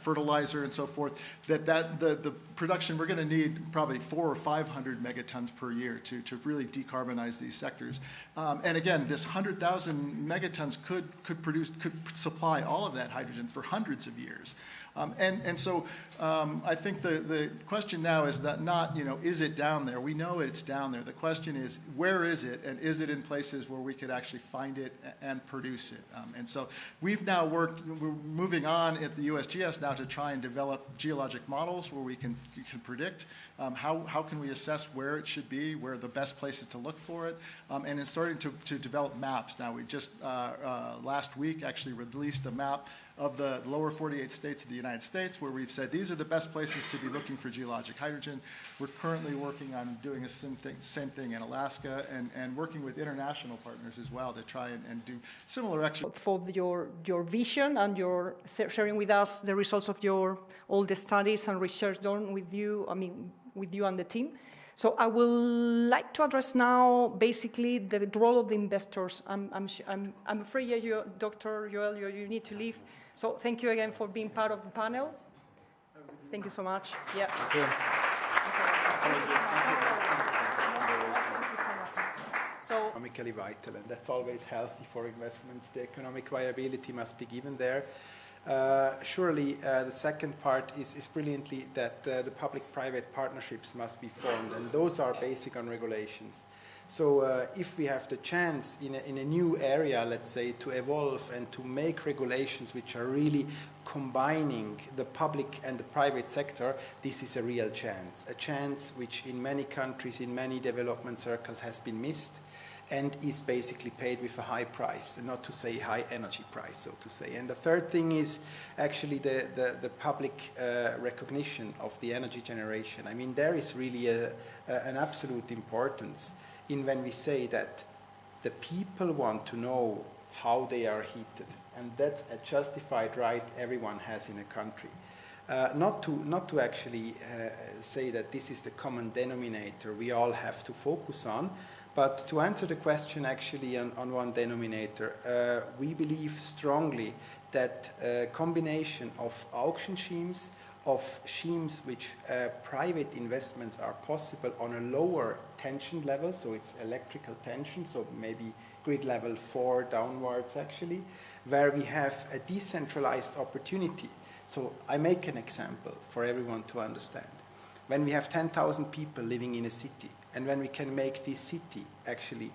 fertilizer and so forth, the production, we're going to need probably 400 or 500 megatons per year to really decarbonize these sectors. And again, this 100,000 megatons could supply all of that hydrogen for hundreds of years. And so I think the question now is that not, is it down there? We know it's down there. The question is, where is it? And is it in places where we could actually find it and produce it? And so we're moving on at the USGS now to try and develop geologic models where we can predict how can we assess where it should be, where are the best places to look for it, and it's starting to develop maps. Now we just last week actually released a map of the lower 48 states of the United States where we've said these are the best places to be looking for geologic hydrogen. We're currently working on doing a same thing in Alaska and working with international partners as well to try and do similar exercises. For your vision and your sharing with us the results of all the studies and research done with you, with you and the team. So I would like to address now basically the role of the investors. I'm afraid, Dr. Joel, you need to leave. So thank you again for being part of the panel. Thank you so much. Yeah. Thank you. So economically vital, and that's always healthy for investments. The economic viability must be given there. Surely the second part is brilliantly that the public-private partnerships must be formed, and those are basic on regulations. So if we have the chance in a new area, let's say, to evolve and to make regulations which are really combining the public and the private sector, this is a real chance. A chance which in many countries, in many development circles has been missed and is basically paid with a high price, not to say high energy price, so to say. And the third thing is actually the public recognition of the energy generation. I mean, there is really an absolute importance in when we say that the people want to know how they are heated, and that's a justified right everyone has in a country. Not to actually say that this is the common denominator we all have to focus on, but to answer the question actually on one denominator, we believe strongly that a combination of auction schemes, of schemes which private investments are possible on a lower tension level, so it's electrical tension, so maybe grid level 4 downwards actually, where we have a decentralized opportunity. So I make an example for everyone to understand. When we have 10,000 people living in a city, and when we can make this city actually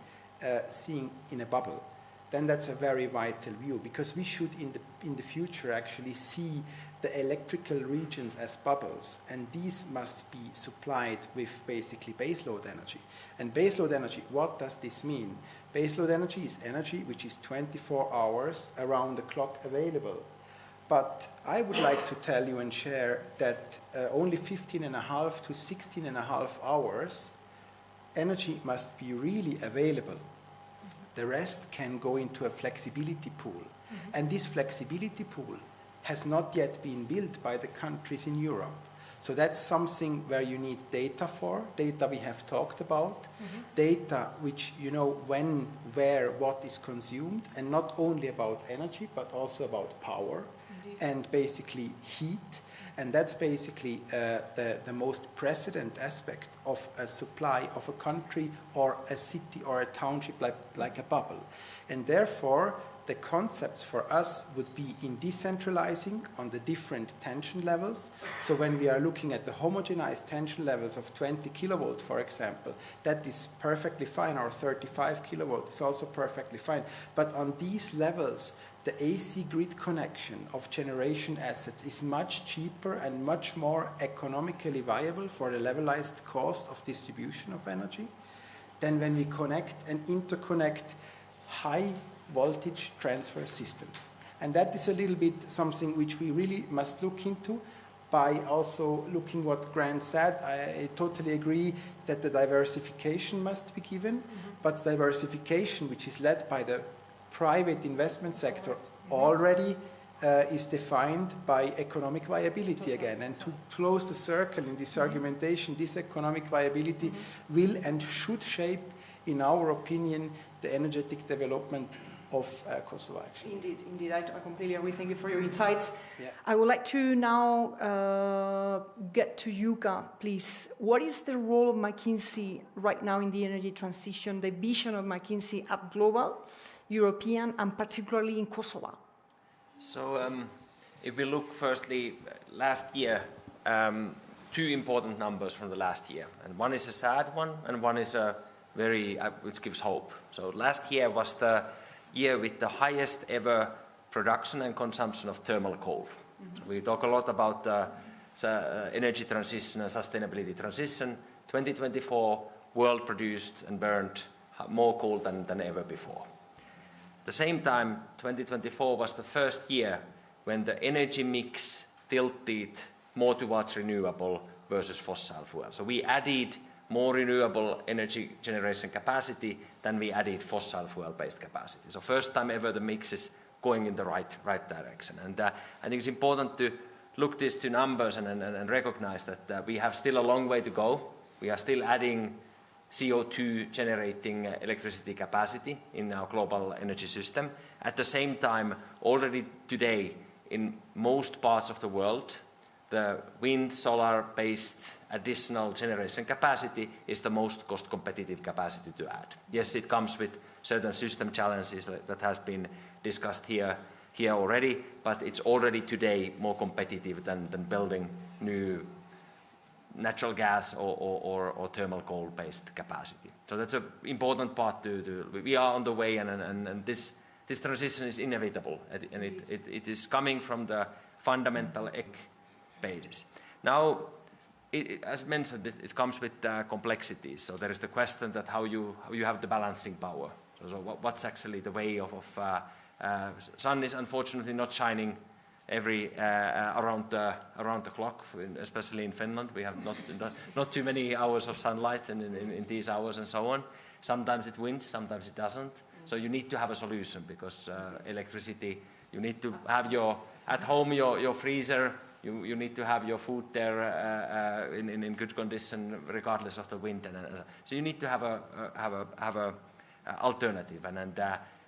seeing in a bubble, then that's a very vital view, because we should in the future actually see the electrical regions as bubbles, and these must be supplied with basically baseload energy. And baseload energy, what does this mean? Baseload energy is energy which is 24 hours around the clock available. But I would like to tell you and share that only 15.5 to 16.5 hours energy must be really available. The rest can go into a flexibility pool. Mm-hmm. And this flexibility pool has not yet been built by the countries in Europe. So that's something where you need data for, data we have talked about, data which you know when, where, what is consumed, and not only about energy, but also about power. Indeed. And basically heat. And that's basically the most precedent aspect of a supply of a country or a city or a township like a bubble. And therefore, the concepts for us would be in decentralizing on the different tension levels. So when we are looking at the homogenized tension levels of 20 kilovolt, for example, that is perfectly fine, or 35 kilovolt is also perfectly fine. But on these levels, the AC grid connection of generation assets is much cheaper and much more economically viable for the levelized cost of distribution of energy than when we connect and interconnect high voltage transfer systems. And that is a little bit something which we really must look into by also looking what Grant said. I totally agree that the diversification must be given, but diversification which is led by the private investment sector already is defined by economic viability again. And to close the circle in this argumentation, this economic viability will and should shape, in our opinion, the energetic development of Kosovo, actually. Indeed, indeed. I completely agree. Thank you for your insights. Yeah. I would like to now get to Jukka, please. What is the role of McKinsey right now in the energy transition, the vision of McKinsey at global, European, and particularly in Kosovo? So if we look firstly last year, two important numbers from the last year. And one is a sad one, and one is a very, which gives hope. So last year was the year with the highest ever production and consumption of thermal coal. So we talk a lot about energy transition and sustainability transition. 2024, world produced and burned more coal than ever before. At the same time, 2024 was the first year when the energy mix tilted more towards renewable versus fossil fuel. So we added more renewable energy generation capacity than we added fossil fuel-based capacity. So first time ever the mix is going in the right direction. And I think it's important to look these two numbers and recognize that we have still a long way to go. We are still adding CO2 generating electricity capacity in our global energy system. At the same time, already today in most parts of the world, the wind, solar-based additional generation capacity is the most cost-competitive capacity to add. Yes, it comes with certain system challenges that has been discussed here already, but it's already today more competitive than building new natural gas or thermal coal-based capacity. So that's an important part we are on the way, and this transition is inevitable, and it is coming from the fundamental basis. Now, as mentioned, it comes with complexities. So there is the question that how you have the balancing power. So what's actually the way of sun is unfortunately not shining around the clock, especially in Finland. We have not too many hours of sunlight in these hours and so on. Sometimes it wins, sometimes it doesn't. So you need to have a solution because electricity, you need to have at home your freezer. You need to have your food there in good condition, regardless of the wind. So you need to have a alternative. And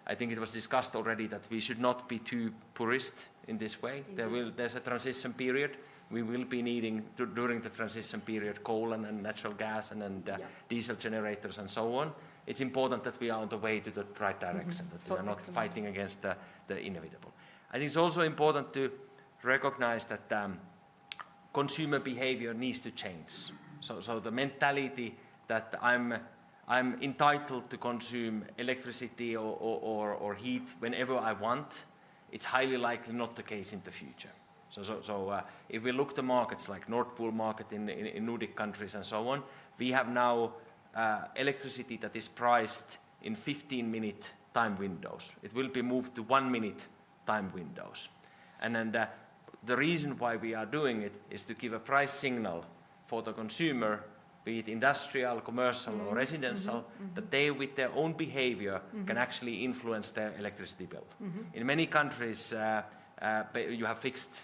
I think it was discussed already that we should not be too purist in this way. There's a transition period. We will be needing during the transition period coal and natural gas and diesel generators and so on. It's important that we are on the way to the right direction, that we are not fighting against the inevitable. I think it's also important to recognize that consumer behavior needs to change. So the mentality that I'm entitled to consume electricity or heat whenever I want, it's highly likely not the case in the future. So if we look at the markets like Nord Pool market in Nordic countries and so on, we have now electricity that is priced in 15-minute time windows. It will be moved to 1-minute time windows. And then the reason why we are doing it is to give a price signal for the consumer, be it industrial, commercial, or residential, that they, with their own behavior, can actually influence their electricity bill. In many countries, you have fixed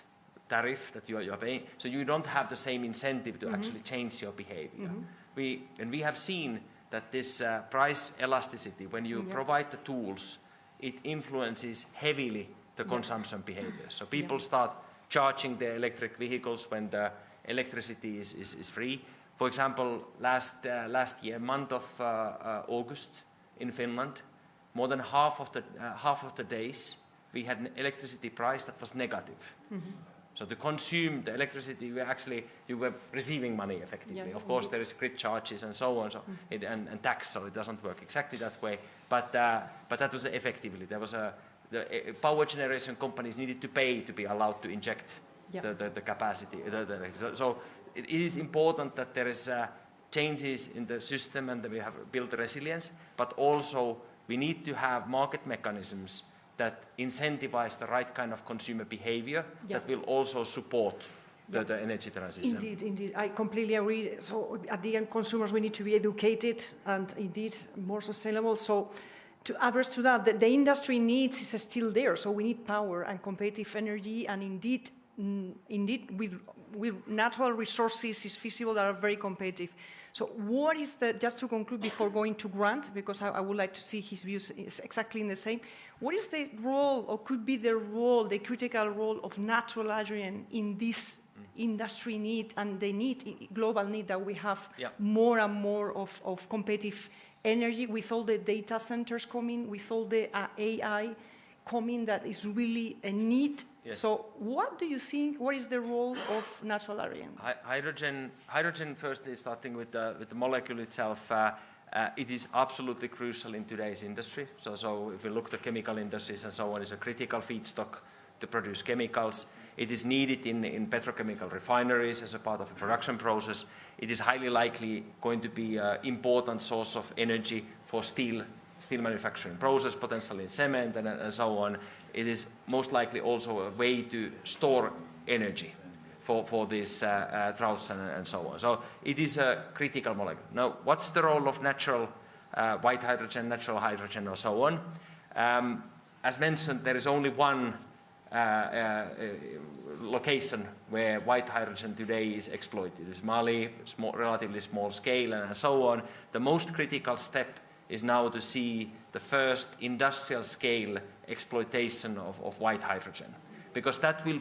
tariff that you are paying, so you don't have the same incentive to actually change your behavior. We have seen that this price elasticity, when you provide the tools, it influences heavily the consumption behavior. So people start charging their electric vehicles when the electricity is free. For example, last year, month of August in Finland, more than half of the days we had an electricity price that was negative. So to consume the electricity, you were receiving money effectively. Of course, there is grid charges and so on, and tax, so it doesn't work exactly that way. But that was effectively. There was the power generation companies needed to pay to be allowed to inject the capacity. So it is important that there is changes in the system and that we have built resilience, but also we need to have market mechanisms that incentivize the right kind of consumer behavior that will also support the energy transition. Indeed. I completely agree. So at the end, consumers, we need to be educated and indeed more sustainable. So to address to that, the industry needs is still there. So we need power and competitive energy, and indeed with natural resources is feasible that are very competitive. So what is just to conclude before going to Grant, because I would like to see his views is exactly in the same, what is the role, or could be the role, the critical role of natural hydrogen in this industry need and the global need that we have more and more of competitive energy with all the data centers coming, with all the AI coming, that is really a need. Yes. So what do you think, what is the role of natural hydrogen? Hydrogen firstly, starting with the molecule itself, it is absolutely crucial in today's industry. So if we look at chemical industries and so on, it's a critical feedstock to produce chemicals. It is needed in petrochemical refineries as a part of the production process. It is highly likely going to be an important source of energy for steel manufacturing process, potentially cement and so on. It is most likely also a way to store energy for these droughts and so on. So it is a critical molecule. Now, what's the role of natural white hydrogen, natural hydrogen, or so on? As mentioned, there is only one location where white hydrogen today is exploited. It's Mali, relatively small scale, and so on. The most critical step is now to see the first industrial scale exploitation of white hydrogen, because that will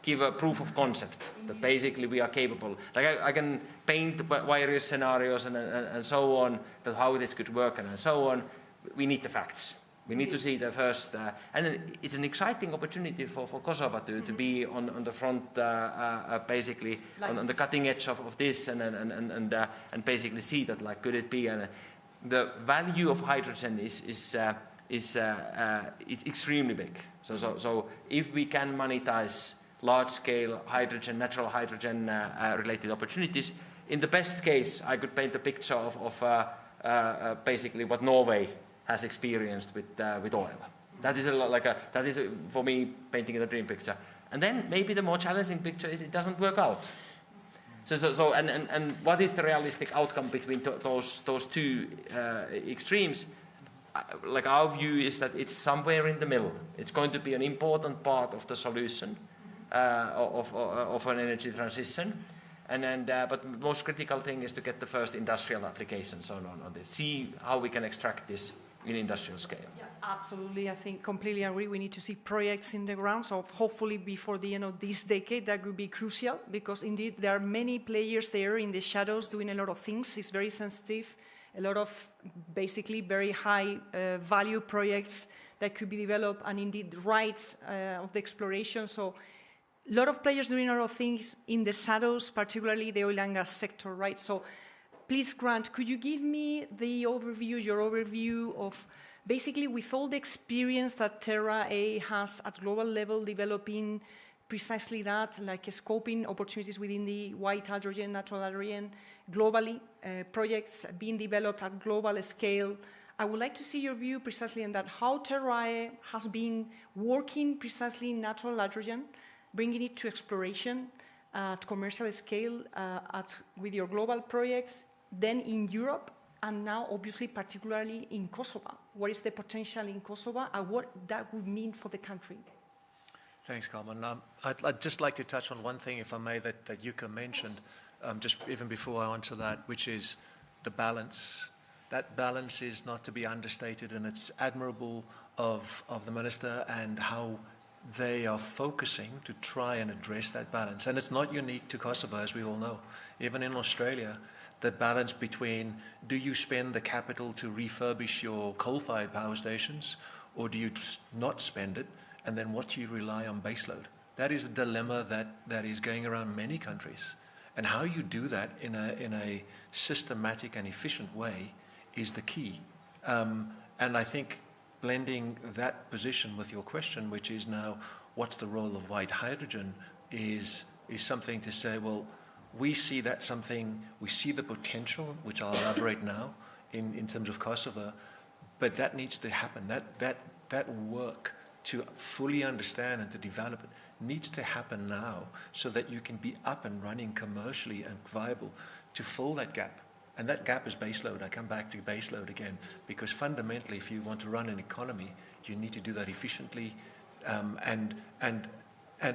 give a proof of concept that basically we are capable. Like I can paint various scenarios and so on, that how this could work and so on. We need the facts. We need to see the first, and it's an exciting opportunity for Kosovo to be on the front, basically on the cutting edge of this, and basically see that, like, could it be? And the value of hydrogen is extremely big. So if we can monetize large-scale hydrogen, natural hydrogen related opportunities, in the best case, I could paint a picture of basically what Norway has experienced with oil. That is for me painting the dream picture. And then maybe the more challenging picture is it doesn't work out. So and what is the realistic outcome between those two extremes? Like, our view is that it's somewhere in the middle. It's going to be an important part of the solution of an energy transition. But the most critical thing is to get the first industrial applications on this. See how we can extract this in industrial scale. Yeah, absolutely. I think completely agree. We need to see projects in the ground. So hopefully before the end of this decade, that would be crucial, because indeed there are many players there in the shadows doing a lot of things. It's very sensitive. A lot of basically very high value projects that could be developed, and indeed rights of the exploration. So a lot of players doing a lot of things in the shadows, particularly the oil and gas sector, right? So please, Grant, could you give me your overview of basically, with all the experience that Terra-A has at global level developing precisely that, like scoping opportunities within the white hydrogen, natural hydrogen, globally, projects being developed at global scale. I would like to see your view precisely on that, how Terra-A has been working precisely in natural hydrogen, bringing it to exploration at commercial scale with your global projects, then in Europe, and now obviously particularly in Kosovo. What is the potential in Kosovo and what that would mean for the country? Thanks, Carmen. I'd just like to touch on one thing, if I may, that Jukka mentioned, just even before I answer that, which is the balance. That balance is not to be understated, and it's admirable of the Minister and how they are focusing to try and address that balance. And it's not unique to Kosovo, as we all know. Even in Australia, the balance between, do you spend the capital to refurbish your coal-fired power stations, or do you just not spend it, and then what do you rely on baseload? That is a dilemma that is going around many countries. And how you do that in a systematic and efficient way is the key. And I think blending that position with your question, which is now, what's the role of white hydrogen, is something to say, well, we see that something, we see the potential, which I'll elaborate now in terms of Kosovo, but that needs to happen. That work to fully understand and to develop it needs to happen now, so that you can be up and running commercially and viable to fill that gap. And that gap is baseload. I come back to baseload again, because fundamentally, if you want to run an economy, you need to do that efficiently. And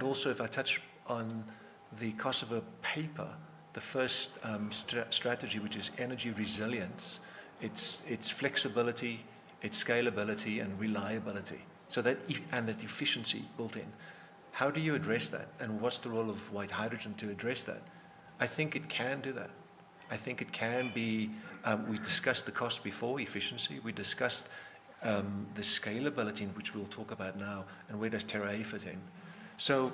also, if I touch on the Kosovo paper, the first strategy, which is energy resilience, it's flexibility, it's scalability and reliability. So that and that efficiency built in. How do you address that? And what's the role of white hydrogen to address that? I think it can do that. I think it can be, we discussed the cost before, efficiency. We discussed the scalability, which we'll talk about now, and where does Terra fit in. So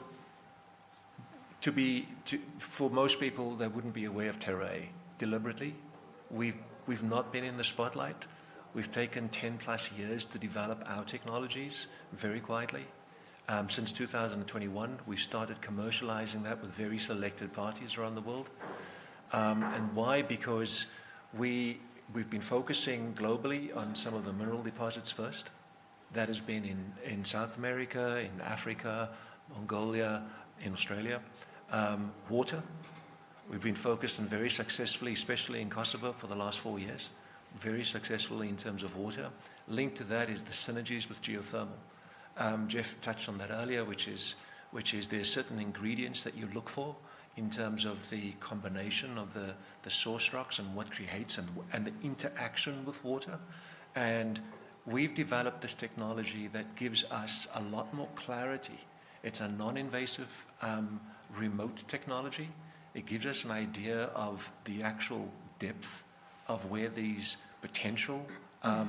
for most people, they wouldn't be aware of Terra deliberately. We've not been in the spotlight. We've taken 10 plus years to develop our technologies very quietly. Since 2021, we've started commercializing that with very selected parties around the world. And why? Because we've been focusing globally on some of the mineral deposits first. That has been in South America, in Africa, Mongolia, in Australia. Water. We've been focused on very successfully, especially in Kosovo for the last 4 years, very successfully in terms of water. Linked to that is the synergies with geothermal. Jeff touched on that earlier, which is there's certain ingredients that you look for in terms of the combination of the source rocks and what creates and the interaction with water. And we've developed this technology that gives us a lot more clarity. It's a non-invasive remote technology. It gives us an idea of the actual depth of where these potential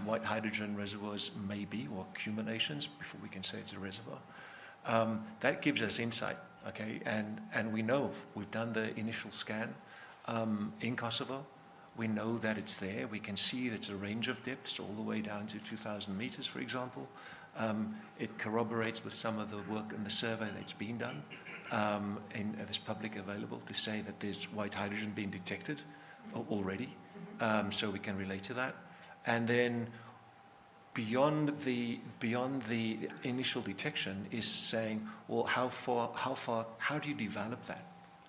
white hydrogen reservoirs may be, or accumulations, before we can say it's a reservoir. That gives us insight, okay? And we know, we've done the initial scan in Kosovo. We know that it's there. We can see that it's a range of depths all the way down to 2,000 meters, for example. It corroborates with some of the work in the survey that's been done and is public available to say that there's white hydrogen being detected already. So we can relate to that. And then beyond the initial detection is saying, well, how do you develop that?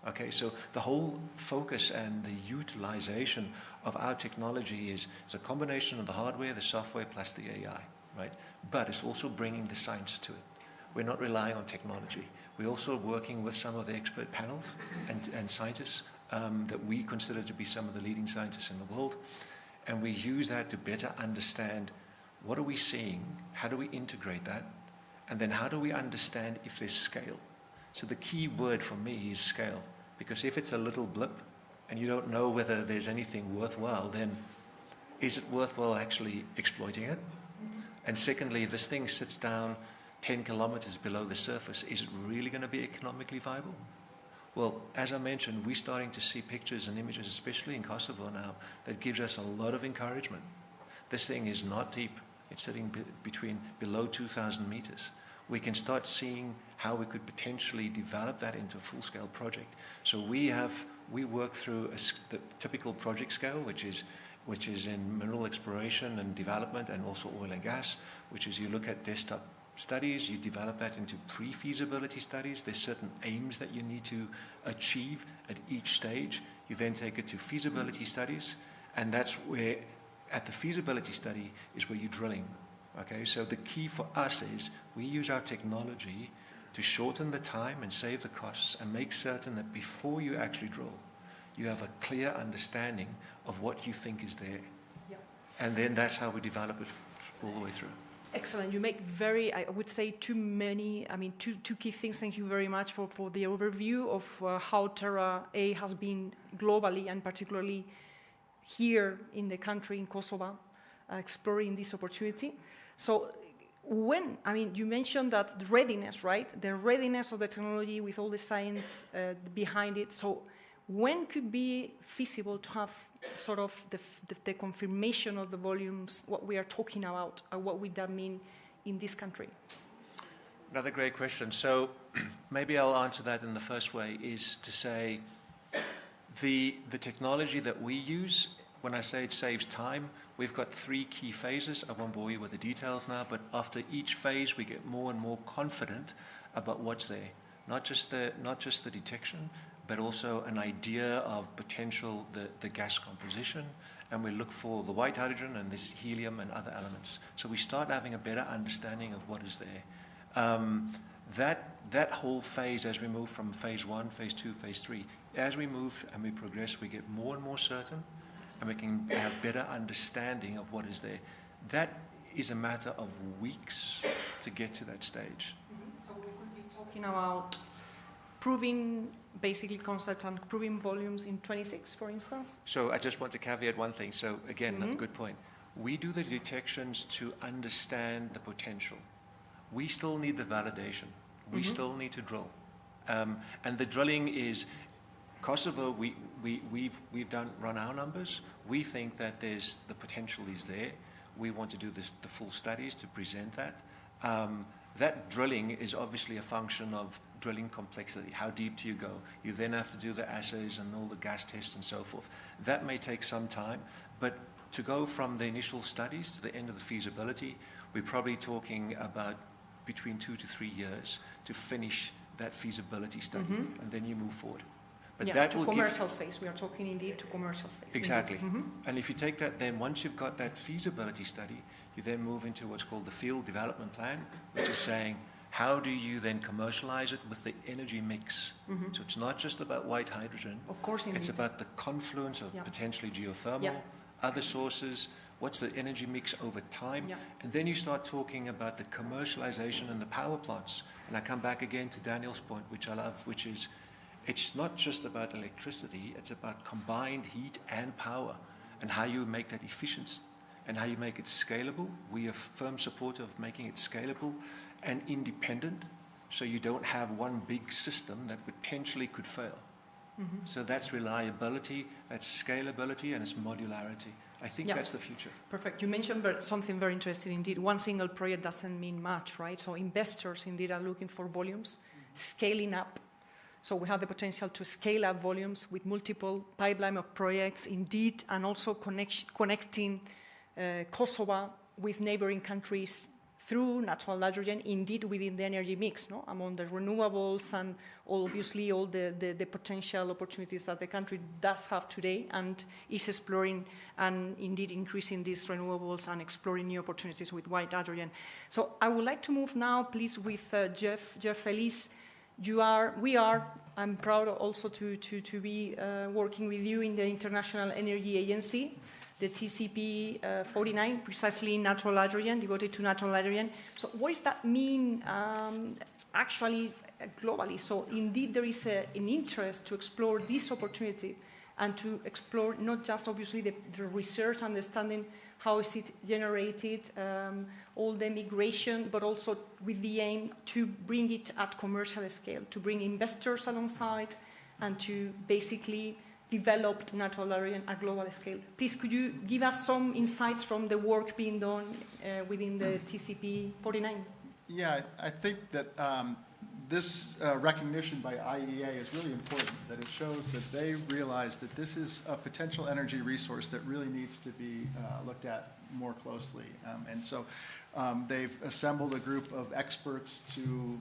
Okay, so the whole focus and the utilization of our technology is it's a combination of the hardware, the software, plus the AI, right? But it's also bringing the science to it. We're not relying on technology. We're also working with some of the expert panels and scientists that we consider to be some of the leading scientists in the world. And we use that to better understand what are we seeing, how do we integrate that, and then how do we understand if there's scale. So the key word for me is scale, because if it's a little blip and you don't know whether there's anything worthwhile, then is it worthwhile actually exploiting it? And secondly, if this thing sits down 10 kilometers below the surface, is it really going to be economically viable? Well, as I mentioned, we're starting to see pictures and images, especially in Kosovo now, that gives us a lot of encouragement. This thing is not deep. It's sitting below 2,000 meters. We can start seeing how we could potentially develop that into a full-scale project. So we work through the typical project scale, which is in mineral exploration and development, and also oil and gas, which is you look at desktop studies, you develop that into pre-feasibility studies. There's certain aims that you need to achieve at each stage. You then take it to feasibility studies, and that's where, at the feasibility study, is where you're drilling. Okay, so the key for us is we use our technology to shorten the time and save the costs and make certain that before you actually drill, you have a clear understanding of what you think is there. Yeah. And then that's how we develop it all the way through. Excellent. You make I would say two key things. Thank you very much for the overview of how Terra A has been globally and particularly here in the country, in Kosovo, exploring this opportunity. So you mentioned that the readiness, right? The readiness of the technology with all the science behind it. So when could be feasible to have sort of the confirmation of the volumes, what we are talking about, what would that mean in this country? Another great question. So maybe I'll answer that in the first way, is to say the technology that we use, when I say it saves time, we've got 3 key phases. I won't bore you with the details now, but after each phase we get more and more confident about what's there. Not just the detection, but also an idea of potential, the gas composition, and we look for the white hydrogen and this helium and other elements. So we start having a better understanding of what is there. That whole phase, as we move from phase 1, phase 2, phase 3, as we move and we progress, we get more and more certain, and we can have better understanding of what is there. That is a matter of weeks to get to that stage. So we could be talking about proving basically concepts and proving volumes in 26, for instance? So I just want to caveat one thing. So again, a good point. We do the detections to understand the potential. We still need the validation. We still need to drill. And the drilling is, Kosovo, we've run our numbers. We think that the potential is there. We want to do the full studies to present that. That drilling is obviously a function of drilling complexity. How deep do you go? You then have to do the assays and all the gas tests and so forth. That may take some time, but to go from the initial studies to the end of the feasibility, we're probably talking about between 2 to 3 years to finish that feasibility study, and then you move forward. But yeah, that to will commercial phase. We are talking indeed to commercial phase. Exactly. And if you take that, then once you've got that feasibility study, you then move into what's called the field development plan, which is saying, how do you then commercialize it with the energy mix? So it's not just about white hydrogen. Of course, indeed. It's about the confluence of potentially geothermal, other sources. What's the energy mix over time? And then you start talking about the commercialization and the power plants. And I come back again to Daniel's point, which I love, which is it's not just about electricity, it's about combined heat and power and how you make that efficient and how you make it scalable. We are firm supporter of making it scalable and independent, so you don't have one big system that potentially could fail. So that's reliability, that's scalability, and it's modularity. I think that's the future. Perfect. You mentioned something very interesting indeed. One single project doesn't mean much, right? So investors indeed are looking for volumes, scaling up. So we have the potential to scale up volumes with multiple pipeline of projects indeed, and also connecting Kosovo with neighboring countries through natural hydrogen, indeed within the energy mix, no? Among the renewables and obviously all the potential opportunities that the country does have today and is exploring and indeed increasing these renewables and exploring new opportunities with white hydrogen. So I would like to move now, please, with Jeff Ellis. I'm proud also to be working with you in the International Energy Agency, the TCP 49, precisely natural hydrogen, devoted to natural hydrogen. So what does that mean actually globally? So indeed there is an interest to explore this opportunity and to explore not just obviously the research, understanding how is it generated, all the migration, but also with the aim to bring it at commercial scale, to bring investors alongside and to basically develop natural hydrogen at global scale. Please, could you give us some insights from the work being done within the TCP 49? Yeah, I think that this recognition by IEA is really important, that it shows that they realize that this is a potential energy resource that really needs to be looked at more closely. And so they've assembled a group of experts to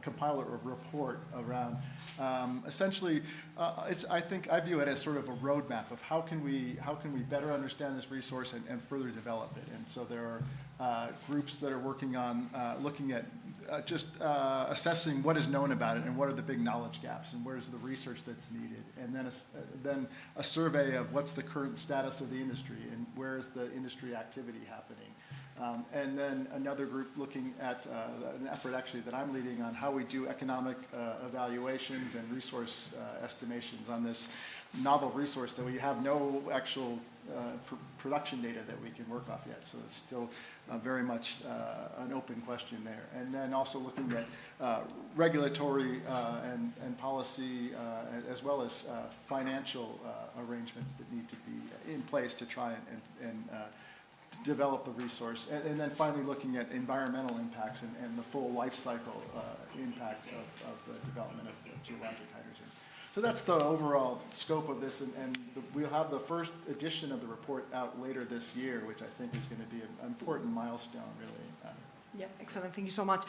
compile a report around essentially, I view it as sort of a roadmap of how can we better understand this resource and further develop it. And so there are groups that are working on looking at assessing what is known about it and what are the big knowledge gaps and where's the research that's needed, and then a survey of what's the current status of the industry and where is the industry activity happening. And then another group looking at an effort actually that I'm leading on how we do economic evaluations and resource estimations on this novel resource that we have no actual production data that we can work off yet. So it's still very much an open question there. And then also looking at regulatory and policy as well as financial arrangements that need to be in place to try and develop the resource, and then finally looking at environmental impacts and the full life cycle impact of the development of geologic hydrogen. So that's the overall scope of this, and we'll have the first edition of the report out later this year, which I think is going to be an important milestone, really. Yeah, excellent. Thank you so much.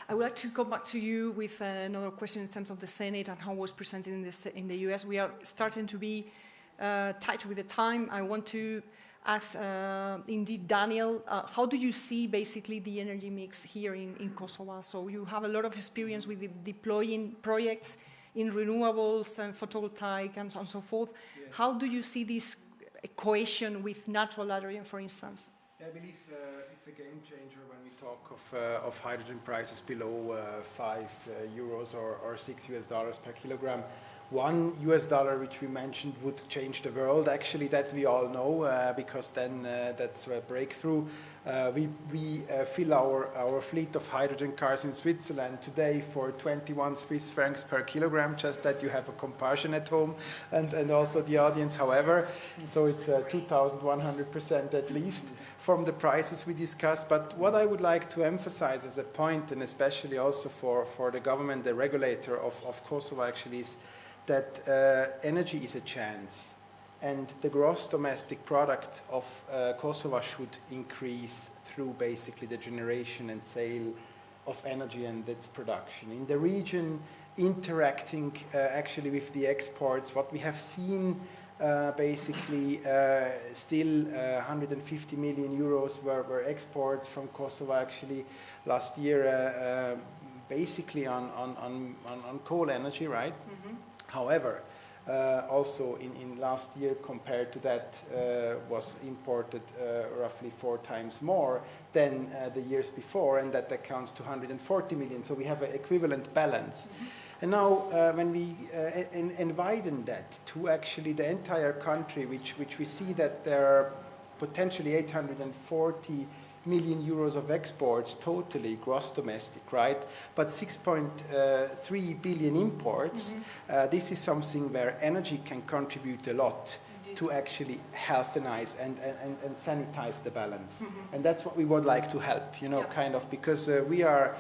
I would like to come back to you with another question in terms of the Senate and how it was presented in the US. We are starting to be tight with the time. I want to ask, indeed, Daniel, how do you see basically the energy mix here in Kosovo? So you have a lot of experience with deploying projects in renewables and photovoltaic and so on and so forth. Yes. How do you see this cohesion with natural hydrogen, for instance? I believe it's a game changer when we talk of hydrogen prices below 5 euros or $6 per kilogram. $1 which we mentioned would change the world, actually, that we all know, because then that's a breakthrough. We fill our fleet of hydrogen cars in Switzerland today for 21 Swiss francs per kilogram, just that you have a comparison at home, and also the audience, however. So it's 2,100% at least from the prices we discussed. But what I would like to emphasize as a point, and especially also for the government, the regulator of Kosovo actually, is that energy is a chance, and the gross domestic product of Kosovo should increase through basically the generation and sale of energy and its production. In the region, interacting actually with the exports, what we have seen basically still 150 million euros were exports from Kosovo actually last year, basically on coal energy, right? Mm-hmm. However, also in last year compared to that was imported roughly 4 times more than the years before, and that accounts to 140 million. So we have an equivalent balance. Mm-hmm. And now when we widen that to actually the entire country, which we see that there are potentially 840 million euros of exports totally gross domestic, right? But 6.3 billion imports. Mm-hmm. This is something where energy can contribute a lot. Indeed. To actually healthenize and sanitize the balance. Mm-hmm. And that's what we would like to help, you know, yeah. Kind of, because we are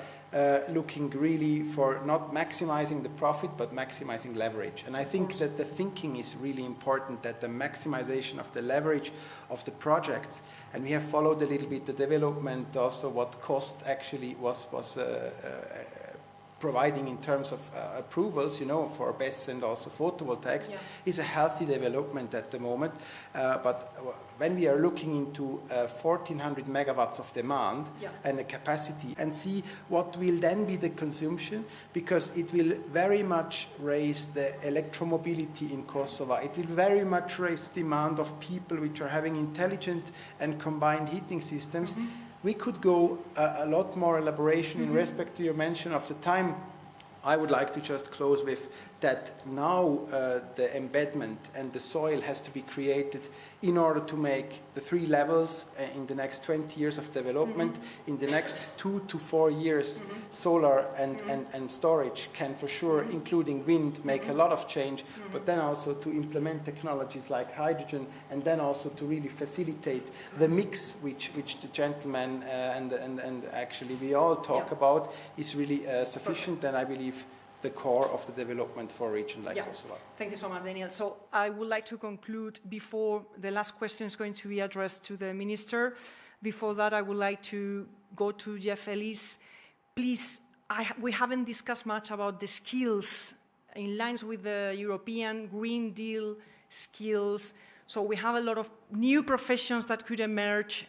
looking really for not maximizing the profit, but maximizing leverage. And I think that the thinking is really important, that the maximization of the leverage of the projects, and we have followed a little bit the development, also what cost actually was providing in terms of approvals, you know, for BESS and also photovoltaics, yeah. Is a healthy development at the moment. But when we are looking into 1,400 megawatts of demand, yeah. And the capacity, and see what will then be the consumption, because it will very much raise the electromobility in Kosovo. It will very much raise the demand of people which are having intelligent and combined heating systems. Mm-hmm. We could go a lot more elaboration in respect to your mention of the time. I would like to just close with that now the embedment and the soil has to be created in order to make the 3 levels in the next 20 years of development. Mm-hmm. In the next 2 to 4 years, mm-hmm. Solar and storage can for sure, including wind, make mm-hmm. a lot of change, mm-hmm. but then also to implement technologies like hydrogen, and then also to really facilitate the mix which the gentleman and actually we all talk yeah. about is really sufficient, and I believe the core of the development for a region like Kosovo. Thank you so much, Daniel. So I would like to conclude before the last question is going to be addressed to the minister. Before that, I would like to go to Jeff Ellis. Please, we haven't discussed much about the skills in lines with the European Green Deal skills. So we have a lot of new professions that could emerge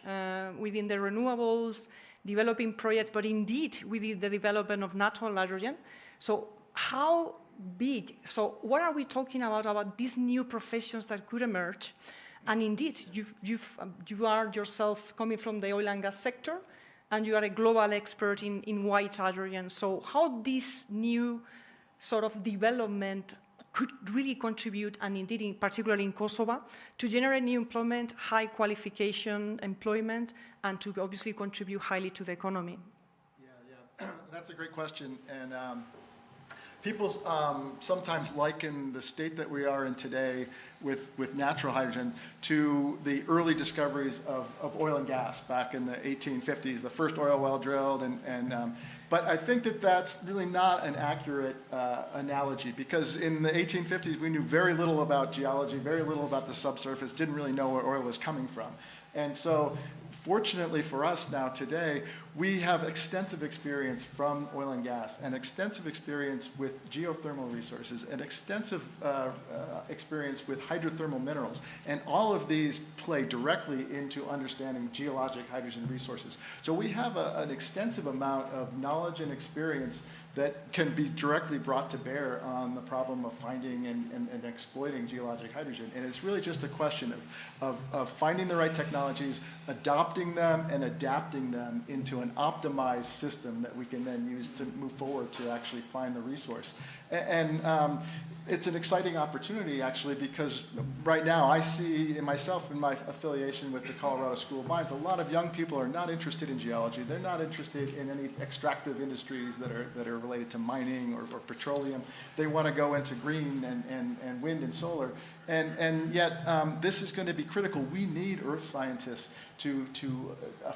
within the renewables, developing projects, but indeed within the development of natural hydrogen. So how big, so what are we talking about these new professions that could emerge? And indeed, you are yourself coming from the oil and gas sector, and you are a global expert in white hydrogen. So how this new sort of development could really contribute, and indeed, particularly in Kosovo, to generate new employment, high qualification employment, and to obviously contribute highly to the economy? Yeah, that's a great question. And people sometimes liken the state that we are in today with natural hydrogen to the early discoveries of oil and gas back in the 1850s, the first oil well drilled. But I think that that's really not an accurate analogy, because in the 1850s we knew very little about geology, very little about the subsurface, didn't really know where oil was coming from. And so Fortunately for us now today, we have extensive experience from oil and gas and extensive experience with geothermal resources and extensive experience with hydrothermal minerals. And all of these play directly into understanding geologic hydrogen resources. So we have an extensive amount of knowledge and experience that can be directly brought to bear on the problem of finding and exploiting geologic hydrogen. And it's really just a question of finding the right technologies, adopting them, and adapting them into an optimized system that we can then use to move forward to actually find the resource. And it's an exciting opportunity, actually, because right now I see in myself, in my affiliation with the Colorado School of Mines, a lot of young people are not interested in geology. They're not interested in any extractive industries that are related to mining or petroleum. They want to go into green and wind and solar. And yet, this is going to be critical. We need earth scientists to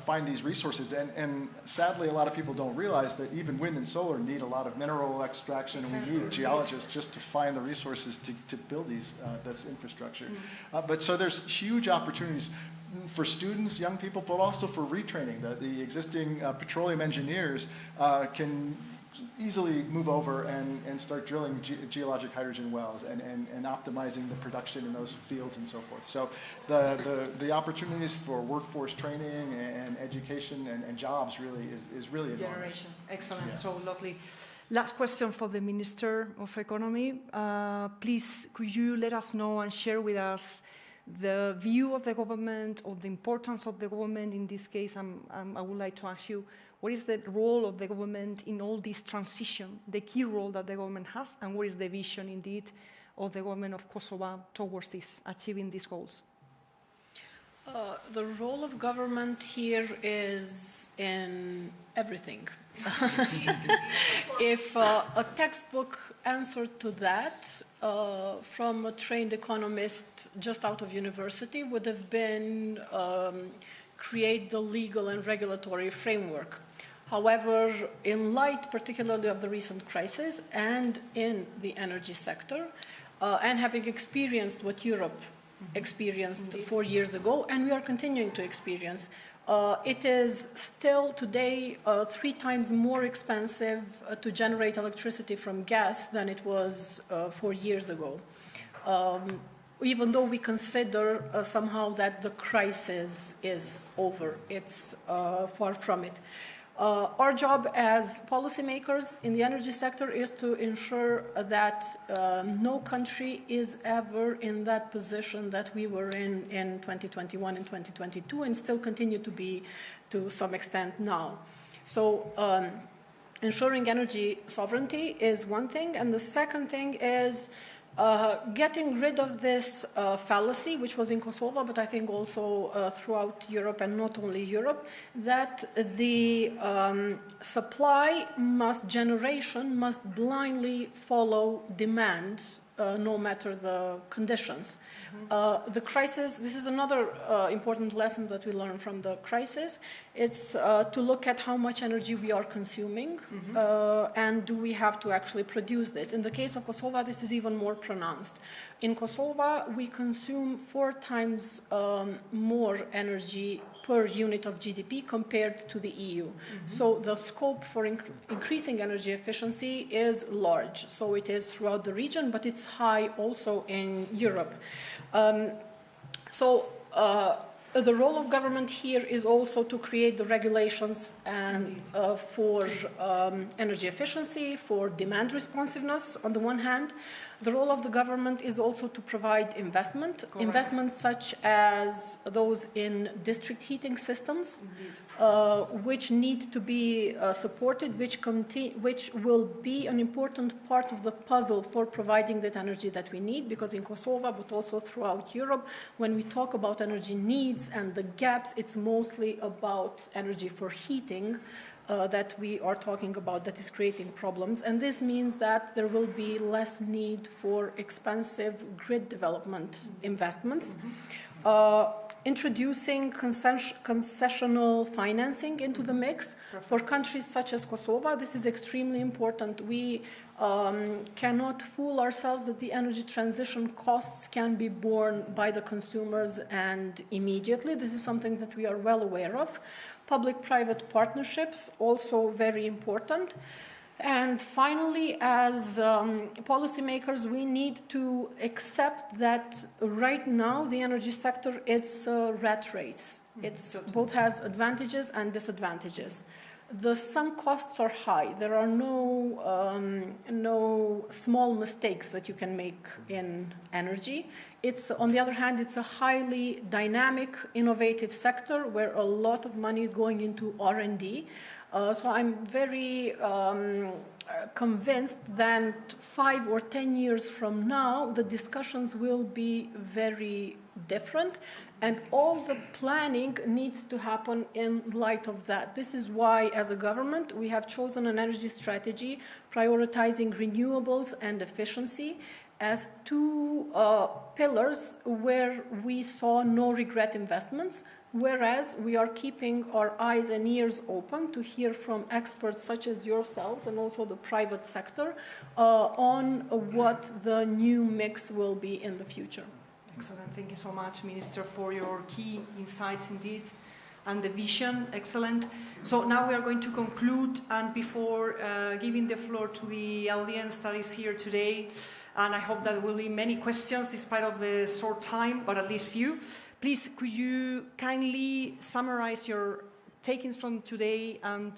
find these resources. And sadly, a lot of people don't realize that even wind and solar need a lot of mineral extraction, and we need geologists just to find the resources to build this infrastructure. But so there's huge opportunities for students, young people, but also for retraining. The existing petroleum engineers can easily move over and start drilling geologic hydrogen wells and optimizing the production in those fields and so forth. So the opportunities for workforce training and education and jobs really is really enormous. Generation. Excellent. Yeah. So lovely. Last question for the Minister of Economy. Please, could you let us know and share with us the view of the government or the importance of the government in this case? I would like to ask you, what is the role of the government in all this transition, the key role that the government has, and what is the vision, indeed, of the government of Kosovo towards this, achieving these goals? The role of government here is in everything. If a textbook answer to that from a trained economist just out of university would have been create the legal and regulatory framework. However, in light particularly of the recent crisis and in the energy sector, and having experienced what Europe experienced 4 years ago, and we are continuing to experience, it is still today 3 times more expensive to generate electricity from gas than it was 4 years ago. Even though we consider somehow that the crisis is over, it's far from it. Our job as policymakers in the energy sector is to ensure that no country is ever in that position that we were in 2021 and 2022 and still continue to be to some extent now. So ensuring energy sovereignty is one thing, and the second thing is getting rid of this fallacy, which was in Kosovo, but I think also throughout Europe and not only Europe, that the generation must blindly follow demand, no matter the conditions. The crisis, this is another important lesson that we learned from the crisis. It's to look at how much energy we are consuming and do we have to actually produce this. In the case of Kosovo, this is even more pronounced. In Kosovo, we consume 4 times more energy per unit of GDP compared to the EU. So the scope for increasing energy efficiency is large. So it is throughout the region, but it's high also in Europe. The role of government here is also to create the regulations and for energy efficiency, for demand responsiveness on the one hand. The role of the government is also to provide investments such as those in district heating systems, which need to be supported, which will be an important part of the puzzle for providing that energy that we need, because in Kosovo, but also throughout Europe, when we talk about energy needs and the gaps, it's mostly about energy for heating that we are talking about that is creating problems. And this means that there will be less need for expensive grid development investments. introducing concessional financing into the mix. For countries such as Kosova, this is extremely important. We cannot fool ourselves that the energy transition costs can be borne by the consumers and immediately. This is something that we are well aware of. Public-private partnerships, also very important. And finally, as policymakers, we need to accept that right now the energy sector, it's a rat race. It's both has advantages and disadvantages. The sunk costs are high. There are no small mistakes that you can make in energy. It's, on the other hand, it's a highly dynamic, innovative sector where a lot of money is going into R&D. So I'm very convinced that 5 or 10 years from now, the discussions will be very different, and all the planning needs to happen in light of that. This is why, as a government, we have chosen an energy strategy prioritizing renewables and efficiency as two pillars where we saw no regret investments, whereas we are keeping our eyes and ears open to hear from experts such as yourselves and also the private sector on what the new mix will be in the future. Excellent. Thank you so much, Minister, for your key insights indeed, and the vision. Excellent. So now we are going to conclude, and before giving the floor to the audience that is here today, and I hope that there will be many questions despite of the short time, but at least few. Please, could you kindly summarize your takings from today and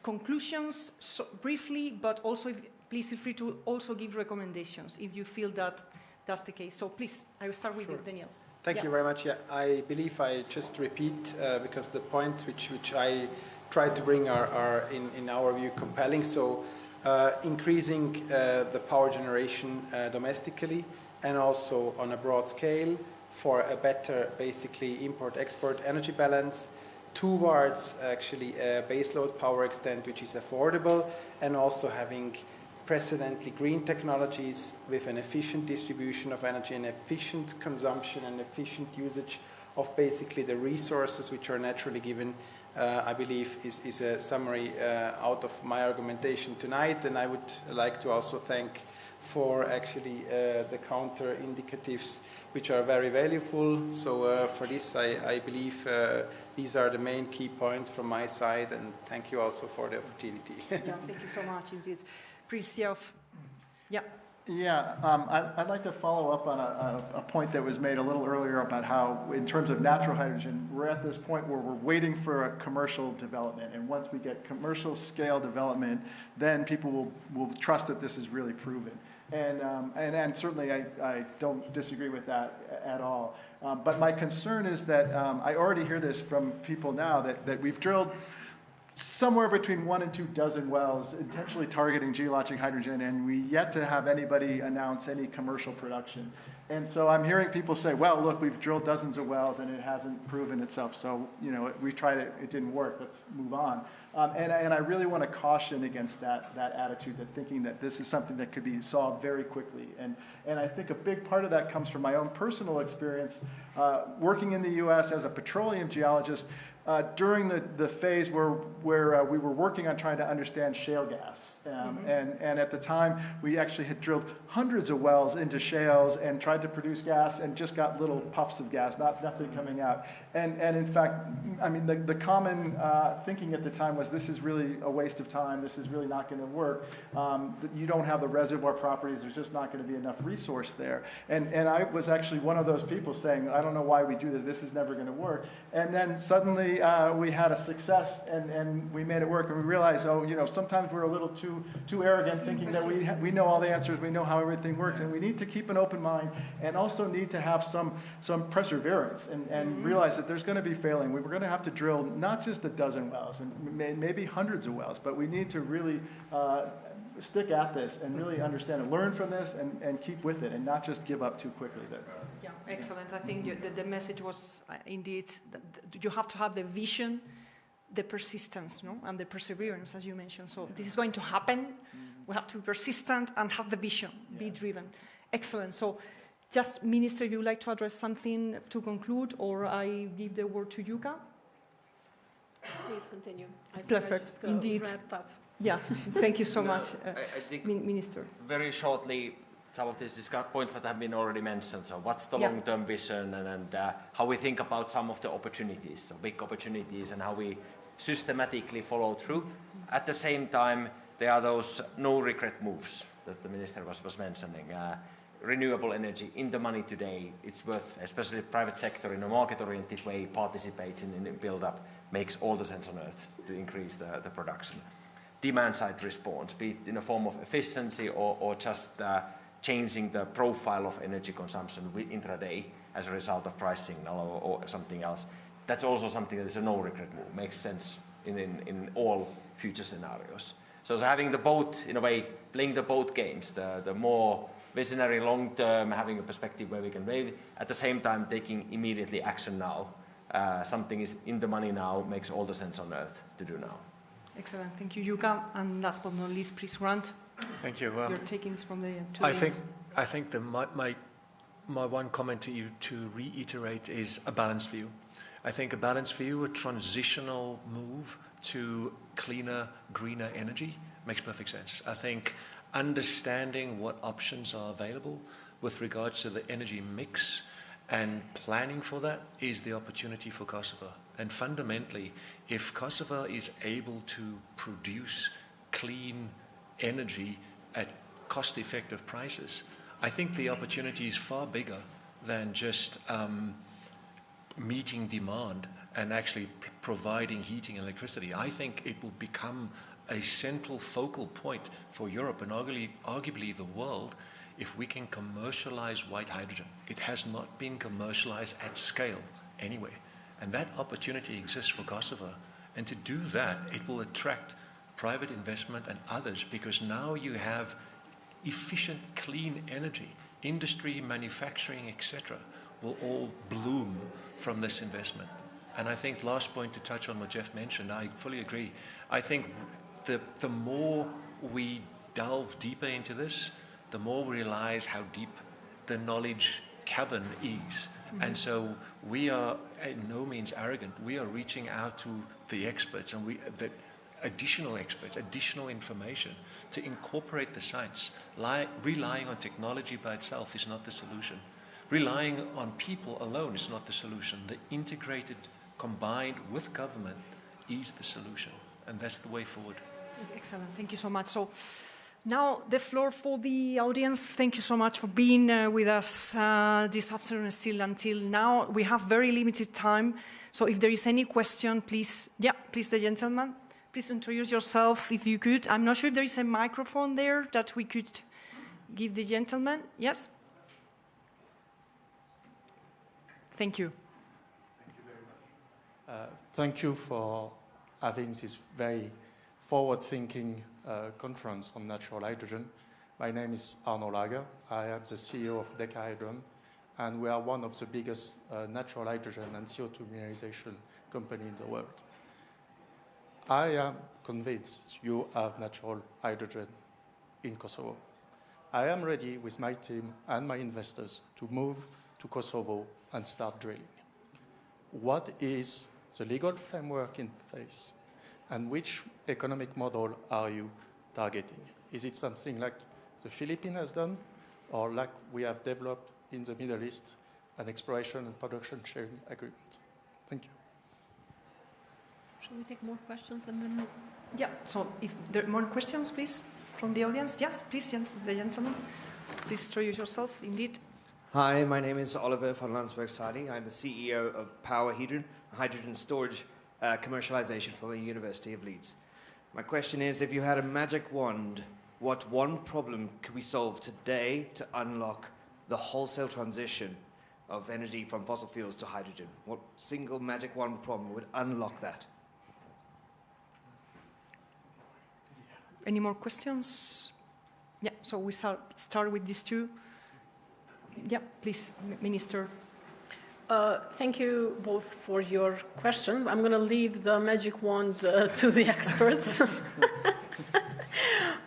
conclusions briefly, but also please feel free to also give recommendations if you feel that that's the case. So please, I will start with you, Daniel. Thank you very much. Yeah, I believe I just repeat because the points which I tried to bring are in our view compelling. So increasing the power generation domestically and also on a broad scale for a better basically import-export energy balance towards actually a baseload power extent which is affordable, and also having precedently green technologies with an efficient distribution of energy and efficient consumption and efficient usage of basically the resources which are naturally given, I believe is a summary out of my argumentation tonight. And I would like to also thank for actually the counter indicatives which are very valuable. So for this, I believe these are the main key points from my side, and thank you also for the opportunity. Yeah, thank you so much indeed. Yeah. Yeah, I'd like to follow up on a point that was made a little earlier about how, in terms of natural hydrogen, we're at this point where we're waiting for a commercial development. And once we get commercial scale development, then people will trust that this is really proven. And certainly I don't disagree with that at all. But my concern is that I already hear this from people now that we've drilled somewhere between 1 and 2 dozen wells intentionally targeting geologic hydrogen, and we yet to have anybody announce any commercial production. And so I'm hearing people say, well, look, we've drilled dozens of wells and it hasn't proven itself. So, you know, we tried it, it didn't work, let's move on. And I really want to caution against that attitude, that thinking that this is something that could be solved very quickly. And I think a big part of that comes from my own personal experience working in the US as a petroleum geologist during the phase where we were working on trying to understand shale gas. And at the time, we actually had drilled hundreds of wells into shales and tried to produce gas and just got little puffs of gas, nothing coming out. And in fact, I mean, the common thinking at the time was, this is really a waste of time, this is really not going to work. You don't have the reservoir properties, there's just not going to be enough resource there. And I was actually one of those people saying, I don't know why we do this is never going to work. And then suddenly we had a success and we made it work, and we realized, oh, you know, sometimes we're a little too arrogant, thinking that we know all the answers, we know how everything works, and we need to keep an open mind and also need to have some perseverance and realize that there's going to be failing. We're going to have to drill not just a dozen wells and maybe hundreds of wells, but we need to really stick at this and really understand and learn from this and keep with it and not just give up too quickly. Yeah, excellent. I think the message was indeed that you have to have the vision, the persistence, no, and the perseverance, as you mentioned. So this is going to happen. We have to be persistent and have the vision, be driven. Excellent. So Just, Minister, you would like to address something to conclude, or I give the word to Jukka? Please continue. I think Perfect, I indeed. wrapped up. Yeah, thank you so much, I think Minister. very shortly, some of these points that have been already mentioned. So what's the long-term vision and how we think about some of the opportunities, so big opportunities, and how we systematically follow through. At the same time, there are those no-regret moves that the Minister was mentioning. Renewable energy in the money today, it's worth, especially the private sector in a market-oriented way, participates in the build-up, makes all the sense on earth to increase the production. Demand-side response, be it in a form of efficiency or just changing the profile of energy consumption intraday as a result of price signal or something else. That's also something that is a no-regret move, makes sense in all future scenarios. So having the both, in a way, playing the both games, the more visionary long-term, having a perspective where we can maybe, at the same time taking immediately action now. Something is in the money now, makes all the sense on earth to do now. Excellent, thank you, Jukka. And last but not least, please, Grant. Thank you. Your takings from the I think my one comment to you to reiterate is a balanced view. I think a balanced view, a transitional move to cleaner, greener energy makes perfect sense. I think understanding what options are available with regards to the energy mix and planning for that is the opportunity for Kosovo. And fundamentally, if Kosovo is able to produce clean energy at cost-effective prices, I think the opportunity is far bigger than just meeting demand and actually providing heating and electricity. I think it will become a central focal point for Europe and arguably the world if we can commercialize white hydrogen. It has not been commercialized at scale anyway. And that opportunity exists for Kosovo. And to do that, it will attract private investment and others because now you have efficient, clean energy. Industry, manufacturing, etc. will all bloom from this investment. And I think last point to touch on what Jeff mentioned, I fully agree. I think the more we delve deeper into this, the more we realize how deep the knowledge cavern is. Mm-hmm. And so we are in no means arrogant. We are reaching out to the experts and the additional experts, additional information to incorporate the science. Relying on technology by itself is not the solution. Relying on people alone is not the solution. The integrated, combined with government is the solution. And that's the way forward. Excellent. Thank you so much. So now the floor for the audience. Thank you so much for being with us this afternoon still until now. We have very limited time. So if there is any question, please, please the gentleman. Please introduce yourself if you could. I'm not sure if there is a microphone there that we could give the gentleman. Yes? Thank you. Thank you very much. Thank you for having this very forward-thinking conference on natural hydrogen. My name is Arno Lager. I am the CEO of Decahydron, and we are one of the biggest natural hydrogen and CO2 mineralization company in the world. I am convinced you have natural hydrogen in Kosovo. I am ready with my team and my investors to move to Kosovo and start drilling. What is the legal framework in place? And which economic model are you targeting? Is it something like the Philippines has done, or like we have developed in the Middle East, an exploration and production sharing agreement? Thank you. Shall we take more questions and then? Yeah, so if there are more questions, please, from the audience. Yes, please, the gentleman. Please introduce yourself, indeed. Hi, my name is Oliver van Landsberg-Sadi. I'm the CEO of Power Hydrogen Storage Commercialization for the University of Leeds. My question is, if you had a magic wand, what one problem could we solve today to unlock the wholesale transition of energy from fossil fuels to hydrogen? What single magic wand problem would unlock that? Any more questions? Yeah, so we start with these two. Yeah, please, Minister. Thank you both for your questions. I'm going to leave the magic wand to the experts.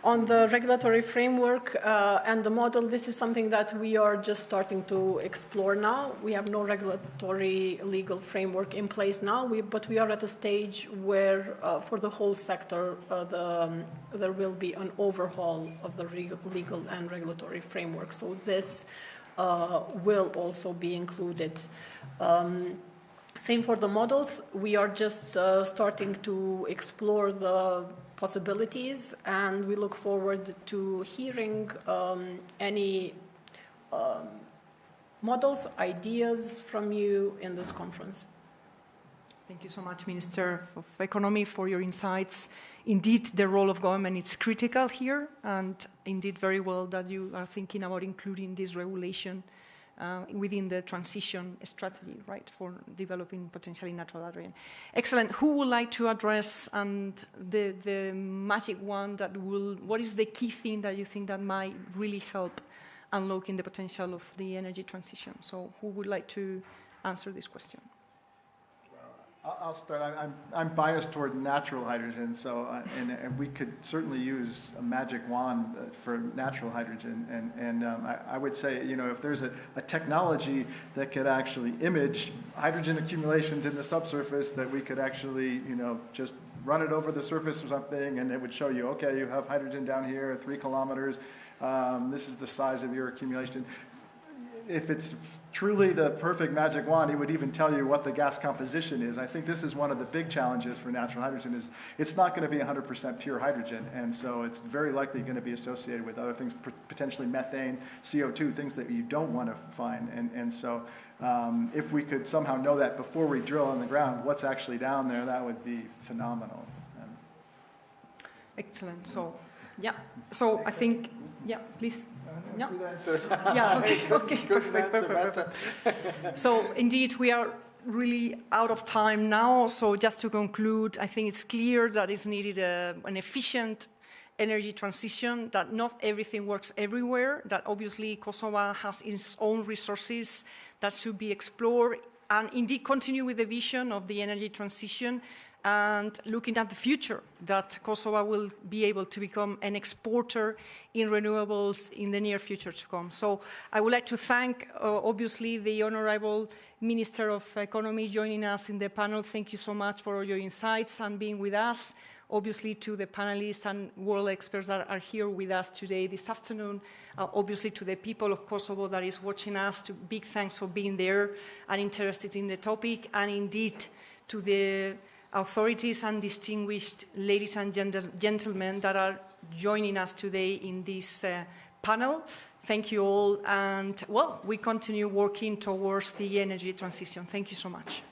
On the regulatory framework and the model, this is something that we are just starting to explore now. We have no regulatory legal framework in place now, but we are at a stage where for the whole sector there will be an overhaul of the legal and regulatory framework. So this will also be included. Same for the models. We are just starting to explore the possibilities, and we look forward to hearing any models, ideas from you in this conference. Thank you so much, Minister of Economy, for your insights. Indeed, the role of government is critical here, and indeed very well that you are thinking about including this regulation within the transition strategy, right, for developing potentially natural hydrogen. Excellent. Who would like to address the magic one that will, what is the key thing that you think that might really help unlocking the potential of the energy transition? So who would like to answer this question? I'll start. I'm biased toward natural hydrogen, so and we could certainly use a magic wand for natural hydrogen. And I would say, you know, if there's a technology that could actually image hydrogen accumulations in the subsurface, that we could actually, you know, just run it over the surface or something, and it would show you, okay, you have hydrogen down here, 3 kilometers. This is the size of your accumulation. If it's truly the perfect magic wand, it would even tell you what the gas composition is. I think this is one of the big challenges for natural hydrogen is it's not going to be 100% pure hydrogen, and so it's very likely going to be associated with other things, potentially methane, CO2, things that you don't want to find. And so if we could somehow know that before we drill on the ground, what's actually down there, that would be phenomenal. Excellent. So, yeah. So I think, yeah, please. Yeah. Good answer. Yeah, okay. Good Perfect. answer. So indeed, we are really out of time now. So just to conclude, I think it's clear that it's needed an efficient energy transition, that not everything works everywhere, that obviously Kosovo has its own resources that should be explored, and indeed continue with the vision of the energy transition and looking at the future, that Kosovo will be able to become an exporter in renewables in the near future to come. So I would like to thank, obviously, the Honorable Minister of Economy joining us in the panel. Thank you so much for all your insights and being with us. Obviously, to the panelists and world experts that are here with us today, this afternoon. Obviously, to the people of Kosovo that is watching us, big thanks for being there and interested in the topic. And indeed, to the authorities and distinguished ladies and gentlemen that are joining us today in this panel. Thank you all, and well, we continue working towards the energy transition. Thank you so much.